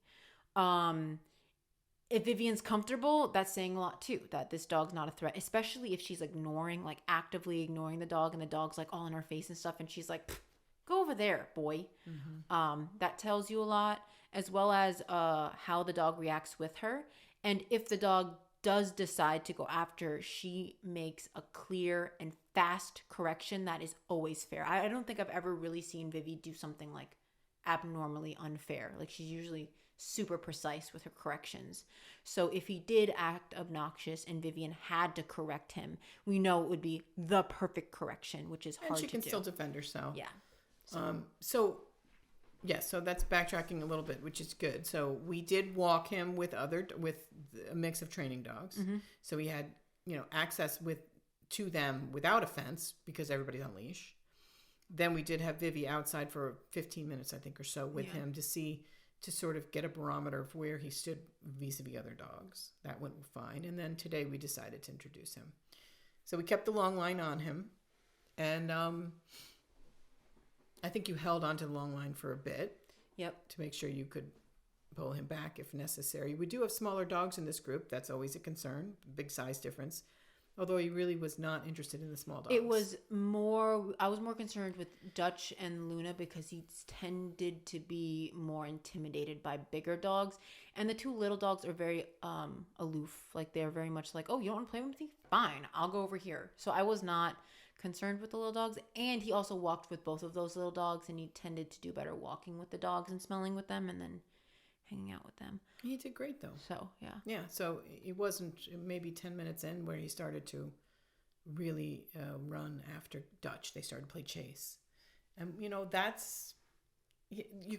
If Vivian's comfortable, that's saying a lot too, that this dog's not a threat, especially if she's actively ignoring the dog, and the dog's like all in her face and stuff, and she's like, go over there, boy. That tells you a lot, as well as how the dog reacts with her. And if the dog does decide to go after, she makes a clear and fast correction that is always fair. I don't think I've ever really seen Vivi do something like abnormally unfair. Like, she's usually super precise with her corrections. So if he did act obnoxious and Vivian had to correct him, we know it would be the perfect correction, which is hard to do. And she can still defend herself. Yeah. So that's backtracking a little bit, which is good. So we did walk him with a mix of training dogs. So we had, access to them without a fence because everybody's on leash. Then we did have Vivi outside for 15 minutes, I think, or so with him to sort of get a barometer of where he stood vis-a-vis other dogs. That went fine. And then today we decided to introduce him. So we kept the long line on him. And I think you held onto the long line for a bit. Yep. To make sure you could pull him back if necessary. We do have smaller dogs in this group. That's always a concern. Big size difference. Although he really was not interested in the small dogs. I was more concerned with Dutch and Luna because he tended to be more intimidated by bigger dogs. And the two little dogs are very aloof. Like, they're very much like, oh, you don't want to play with me? Fine, I'll go over here. So I was not concerned with the little dogs. And he also walked with both of those little dogs, and he tended to do better walking with the dogs and smelling with them and then hanging out with them. He did great, though. So, yeah. Yeah, so it wasn't maybe 10 minutes in where he started to really run after Dutch. They started to play chase. And, you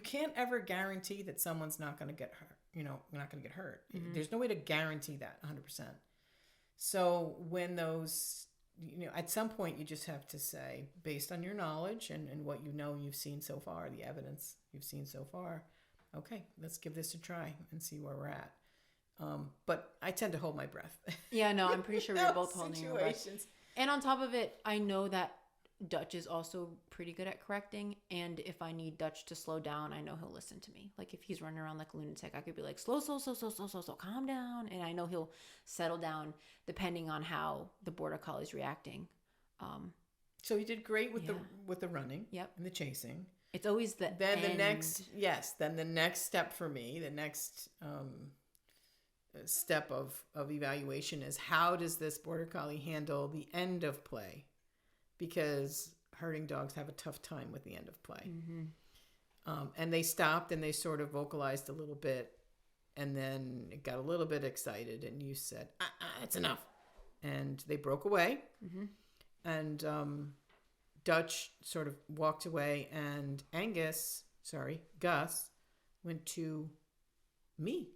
can't ever guarantee that someone's not going to get hurt. Not going to get hurt. There's no way to guarantee that 100%. So when those, at some point you just have to say, based on your knowledge and what you've seen so far, the evidence you've seen so far, okay, let's give this a try and see where we're at. But I tend to hold my breath. Yeah, no, I'm pretty sure we're both holding your breath. And on top of it, I know that Dutch is also pretty good at correcting. And if I need Dutch to slow down, I know he'll listen to me. Like, if he's running around like a lunatic, I could be like, slow, calm down. And I know he'll settle down depending on how the Border Collie's reacting. So he did great with the running. Yep. And the chasing. It's always the next step for me, the next step of evaluation is, how does this Border Collie handle the end of play? Because herding dogs have a tough time with the end of play. And they stopped and they sort of vocalized a little bit, and then it got a little bit excited, and you said, it's enough. And they broke away. And Dutch sort of walked away, and Gus went to me.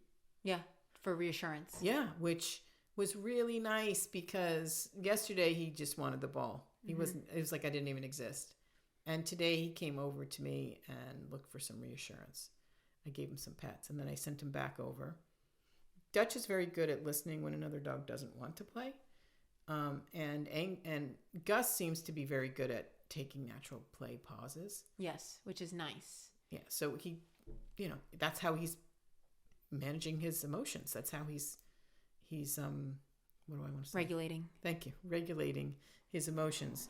Yeah, for reassurance. Yeah, which was really nice because yesterday he just wanted the ball. It was like I didn't even exist. And today he came over to me and looked for some reassurance. I gave him some pets, and then I sent him back over. Dutch is very good at listening when another dog doesn't want to play. And Gus seems to be very good at taking natural play pauses. Yes, which is nice. Yeah, so he, that's how he's managing his emotions. That's how he's what do I want to say? Regulating. Thank you. Regulating his emotions,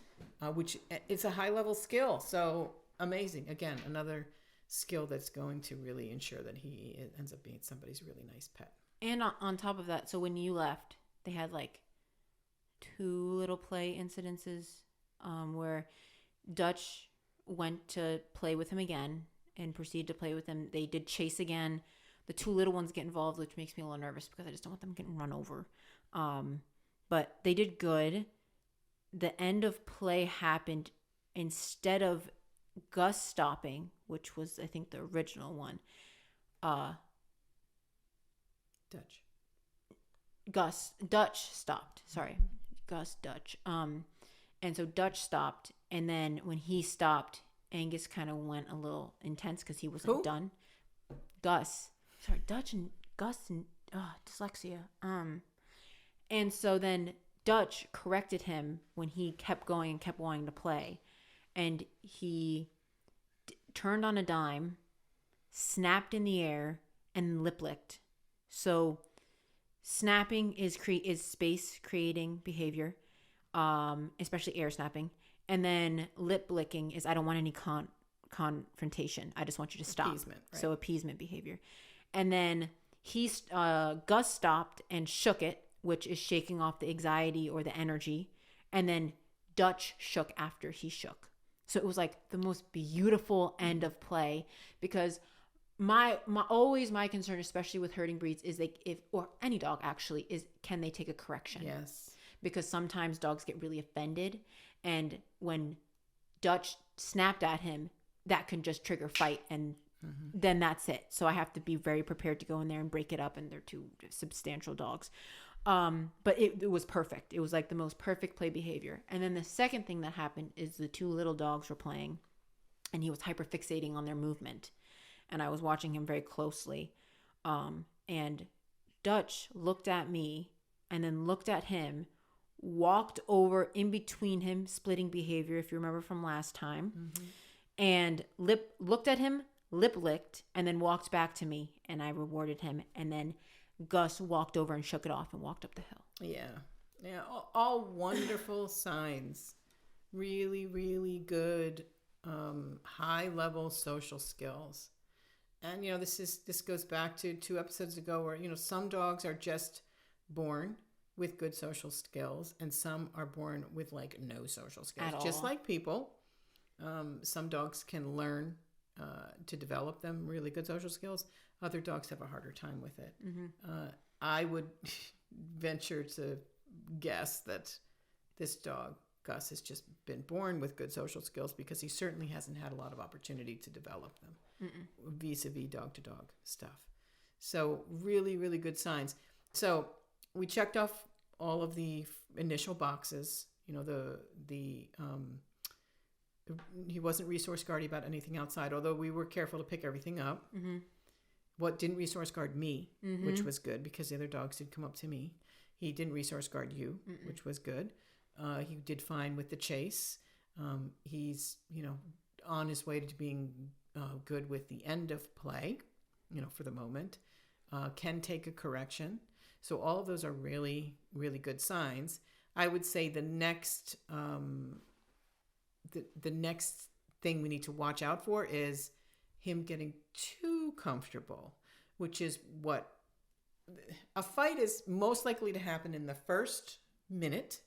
which is a high level skill. So amazing. Again, another skill that's going to really ensure that he ends up being somebody's really nice pet. And on top of that, so when you left, they had like 2 little play incidences where Dutch went to play with him again and proceeded to play with him. They did chase again. The 2 little ones get involved, which makes me a little nervous because I just don't want them getting run over. But they did good. The end of play happened instead of Gus stopping, which was, I think, the original one. Dutch stopped. Sorry. Gus, Dutch. And so Dutch stopped. And then when he stopped, Angus kind of went a little intense because he wasn't done. Gus. Sorry, Dutch and Gus and dyslexia. And so then Dutch corrected him when he kept going and kept wanting to play. And he turned on a dime, snapped in the air, and lip licked. So snapping is space creating behavior, especially air snapping. And then lip licking is I don't want any confrontation. I just want you to stop. Appeasement, right. So appeasement behavior. And then Gus stopped and shook it, which is shaking off the anxiety or the energy. And then Dutch shook after he shook. So it was like the most beautiful end of play because my concern, especially with herding breeds, is or any dog actually, is can they take a correction? Yes. Because sometimes dogs get really offended, and when Dutch snapped at him, that can just trigger fight, and then that's it. So I have to be very prepared to go in there and break it up, and they're 2 substantial dogs. But it was perfect. It was like the most perfect play behavior. And then the second thing that happened is the 2 little dogs were playing, and he was hyperfixating on their movement. And I was watching him very closely. And Dutch looked at me and then looked at him, walked over in between him, splitting behavior, if you remember from last time, and looked at him, lip licked, and then walked back to me, and I rewarded him. And then Gus walked over and shook it off and walked up the hill. Yeah. All wonderful signs. Really, really good, high level social skills. And this goes back to 2 episodes ago where some dogs are just born with good social skills, and some are born with like no social skills. At all. Just like people, some dogs can learn to develop them really good social skills. Other dogs have a harder time with it. I would venture to guess that this dog, Gus, has just been born with good social skills because he certainly hasn't had a lot of opportunity to develop them vis-a-vis dog-to-dog stuff. So really, really good signs. So we checked off all of the initial boxes. He wasn't resource guardy about anything outside, although we were careful to pick everything up. What didn't resource guard me, which was good because the other dogs did come up to me. He didn't resource guard you, which was good. He did fine with the chase. He's, on his way to being good with the end of play, for the moment. Can take a correction. So all of those are really, really good signs. I would say the next the next thing we need to watch out for is him getting too comfortable, which is what a fight is most likely to happen in the first minute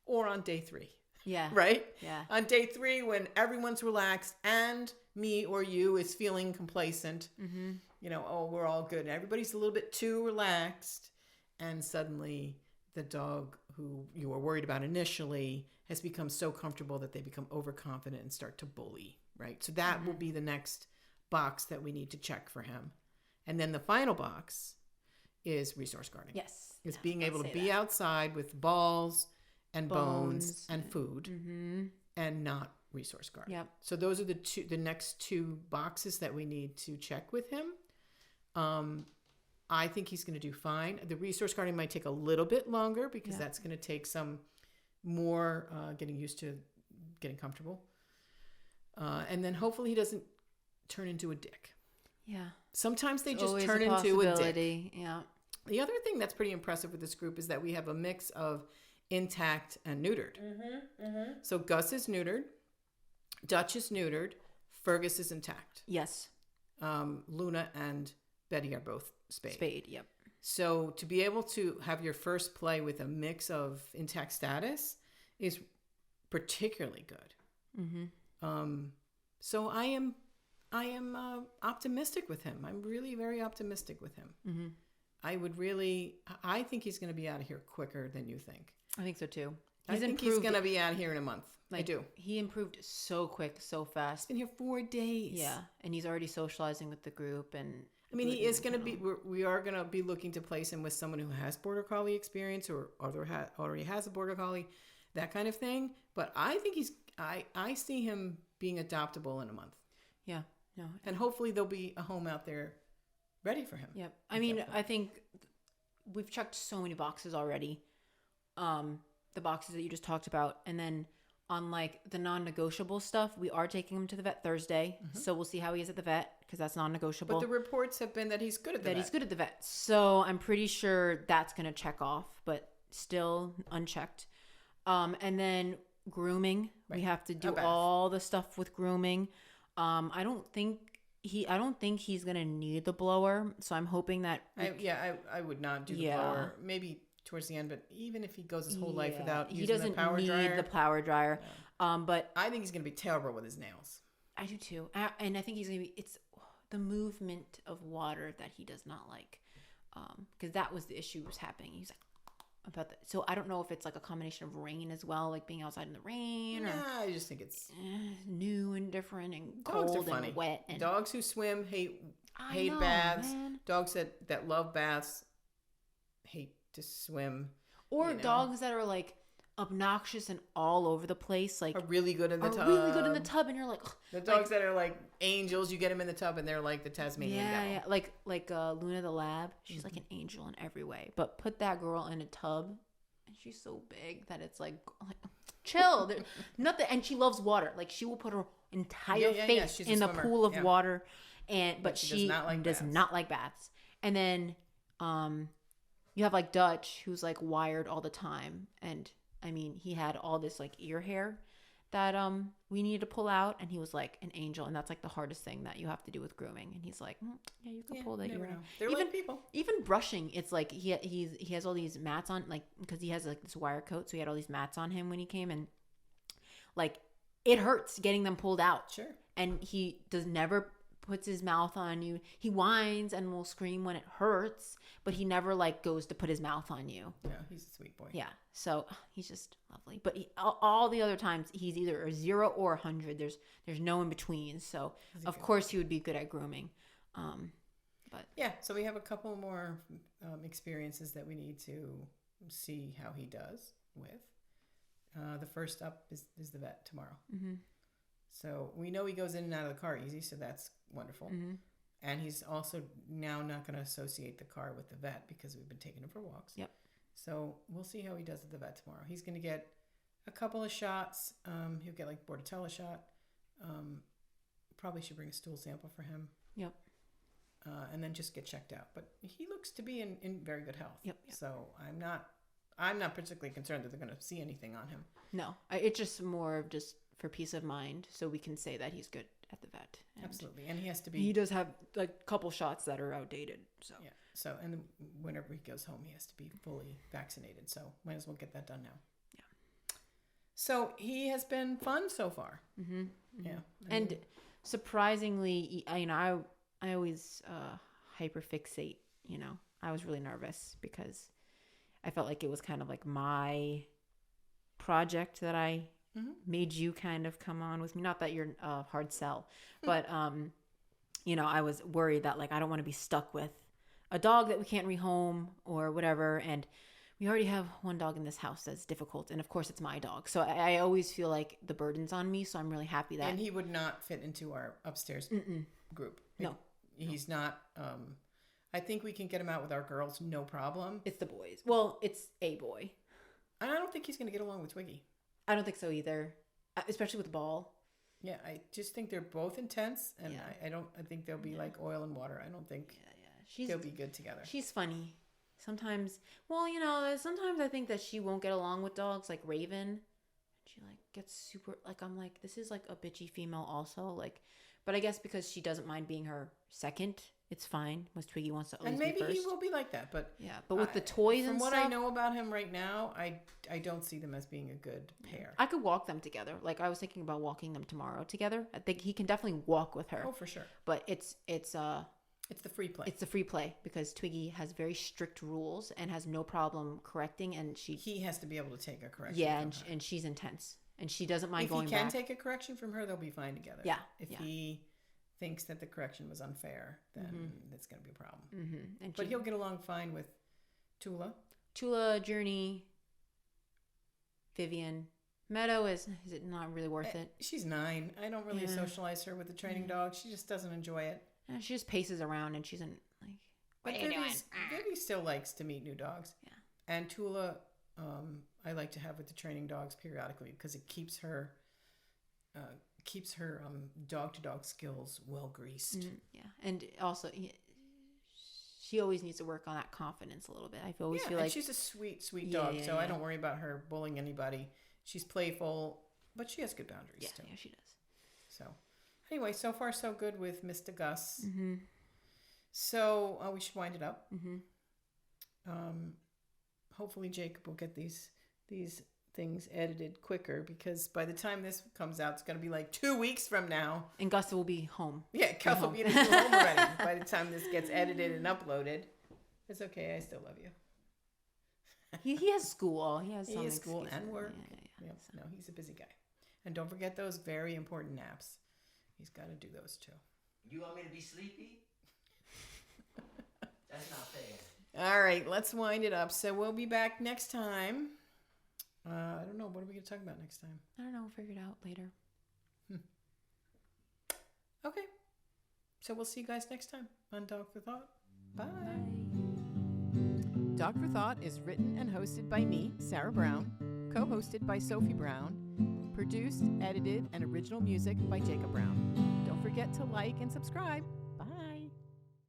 or on day 3. Yeah. Right? Yeah. On day 3, when everyone's relaxed and me or you is feeling complacent, we're all good. And everybody's a little bit too relaxed. And suddenly the dog who you were worried about initially has become so comfortable that they become overconfident and start to bully, right? So that will be the next box that we need to check for him. And then the final box is resource guarding. Yes. It's being able to be outside with balls and bones and food and not resource guard. Yep. So those are the next 2 boxes that we need to check with him. I think he's going to do fine. The resource guarding might take a little bit longer because Yeah. that's going to take some more getting used to getting comfortable. And then hopefully he doesn't turn into a dick. Yeah. Sometimes they It's just always turn a into a dick. possibility. Yeah. The other thing that's pretty impressive with this group is that we have a mix of intact and neutered. So Gus is neutered, Dutch is neutered, Fergus is intact. Yes. Luna and Betty are both spayed. Spade. Yep. So to be able to have your first play with a mix of intact status is particularly good. So I am optimistic with him. I'm really very optimistic with him. I think he's going to be out of here quicker than you think. I think so too. I think he's going to be out of here in a month. I do. He improved so quick, so fast. He's been here 4 days. Yeah, and he's already socializing with the group, and I mean, he is going to be. We are going to be looking to place him with someone who has border collie experience or already has a border collie, that kind of thing. But I think I see him being adoptable in a month. Yeah. No. And hopefully there'll be a home out there ready for him. Yep. I mean, I think we've checked so many boxes already. The boxes that you just talked about, and then on like the non-negotiable stuff, we are taking him to the vet Thursday. So we'll see how he is at the vet because that's non-negotiable. But the reports have been that he's good at the vet. He's good at the vet. So I'm pretty sure that's going to check off, but still unchecked. And then grooming. Right. We have to do all the stuff with grooming. I don't think he's going to need the blower. So I'm hoping that I would not do the blower. Maybe towards the end, but even if he goes his whole life without using the power dryer. He doesn't need the power dryer. Yeah. But I think he's going to be terrible with his nails. I do too. And I think he's going to be, it's the movement of water that he does not like. Because that was the issue was happening. He's like, about that. So I don't know if it's like a combination of rain as well, like being outside in the rain. Or I just think it's new and different and dogs cold are funny. And wet. And dogs who swim hate baths. Man. Dogs that love baths hate to swim. Or dogs that are like obnoxious and all over the place, like are really good in the tub. And you're like the dogs that are like angels. You get them in the tub and they're like the Tasmanian devil. Yeah, like Luna the lab. She's like an angel in every way. But put that girl in a tub, and she's so big that it's like chill. Nothing, and she loves water. Like she will put her entire face in the pool of water, but she does not like baths. And then you have like Dutch, who's like wired all the time, and I mean, he had all this like ear hair that we needed to pull out, and he was like an angel, and that's like the hardest thing that you have to do with grooming. And he's like, yeah, you can pull that ear hair. They're even like people. Even brushing, it's like he has all these mats on, like because he has like this wire coat, so he had all these mats on him when he came, and like it hurts getting them pulled out. Sure. And he never puts his mouth on you. He whines and will scream when it hurts, but he never like goes to put his mouth on you. Yeah, he's a sweet boy. Yeah, so he's just lovely. But all the other times he's either a 0 or 100. There's no in between. So of course he would be good at grooming. But yeah, so we have a couple more experiences that we need to see how he does with. The first up is the vet tomorrow. Mm-hmm. So we know he goes in and out of the car easy, so that's wonderful. Mm-hmm. And he's also now not going to associate the car with the vet because we've been taking him for walks. Yep. So we'll see how he does at the vet tomorrow. He's going to get a couple of shots. He'll get like Bordetella shot. Probably should bring a stool sample for him. Yep. And then just get checked out. But he looks to be in very good health. Yep. So I'm not particularly concerned that they're going to see anything on him. No, it's just more of just for peace of mind, so we can say that he's good at the vet. And absolutely, and he has to be. He does have like a couple shots that are outdated. So yeah. So and whenever he goes home, he has to be fully vaccinated. So might as well get that done now. Yeah. So he has been fun so far. Mm-hmm. Yeah. And surprisingly, I always hyperfixate. I was really nervous because I felt like it was kind of like my project that I made you kind of come on with me. Not that you're a hard sell, but I was worried that like I don't want to be stuck with a dog that we can't rehome or whatever. And we already have one dog in this house that's difficult, and of course it's my dog. So I always feel like the burden's on me. So I'm really happy that. And he would not fit into our upstairs group. No, he's not I think we can get him out with our girls, no problem. It's the boys. Well, it's a boy. And I don't think he's going to get along with Twiggy. I don't think so either, especially with the ball. Yeah, I just think they're both intense, and I think they'll be like oil and water. I don't think they'll be good together. She's funny. Sometimes, sometimes I think that she won't get along with dogs, like Raven. She like gets super, like, I'm like, this is like a bitchy female also, like, but I guess because she doesn't mind being her second, it's fine. Once Twiggy wants to always be first. And maybe he will be like that, but but with the toys and stuff. From what I know about him right now, I don't see them as being a good pair. I could walk them together. Like, I was thinking about walking them tomorrow together. I think he can definitely walk with her. Oh, for sure. But it's the free play. It's the free play because Twiggy has very strict rules and has no problem correcting, and he has to be able to take a correction. Yeah, and she's intense, and she doesn't mind going back. If he can take a correction from her, they'll be fine together. Yeah. If he thinks that the correction was unfair, then that's going to be a problem. Mm-hmm. But he'll get along fine with Tula, Journey, Vivian. Meadow is it not really worth it? She's 9. I don't really socialize her with the training dog. She just doesn't enjoy it. And she just paces around and she's like, what are you doing? Vivi still likes to meet new dogs. Yeah. And Tula, I like to have with the training dogs periodically because it keeps her dog-to-dog skills well greased. Yeah, and also she always needs to work on that confidence a little bit. I always feel like she's a sweet dog, so I don't worry about her bullying anybody. She's playful, but she has good boundaries too. Yeah, she does. So anyway, so far so good with Mr. Gus. Mm-hmm. So we should wind it up. Mm-hmm. Hopefully Jacob will get these things edited quicker because by the time this comes out, it's going to be like 2 weeks from now. And Gus will be home. Yeah, Gus will be in his new home already by the time this gets edited and uploaded. It's okay. I still love you. He has school. He has school and work. Yeah. No, he's a busy guy. And don't forget those very important naps. He's got to do those too. You want me to be sleepy? That's not fair. All right, let's wind it up. So we'll be back next time. I don't know. What are we going to talk about next time? I don't know. We'll figure it out later. Okay. So we'll see you guys next time on Dog for Thought. Bye. Dog for Thought is written and hosted by me, Sarah Brown, co-hosted by Sophie Brown, produced, edited, and original music by Jacob Brown. Don't forget to like and subscribe.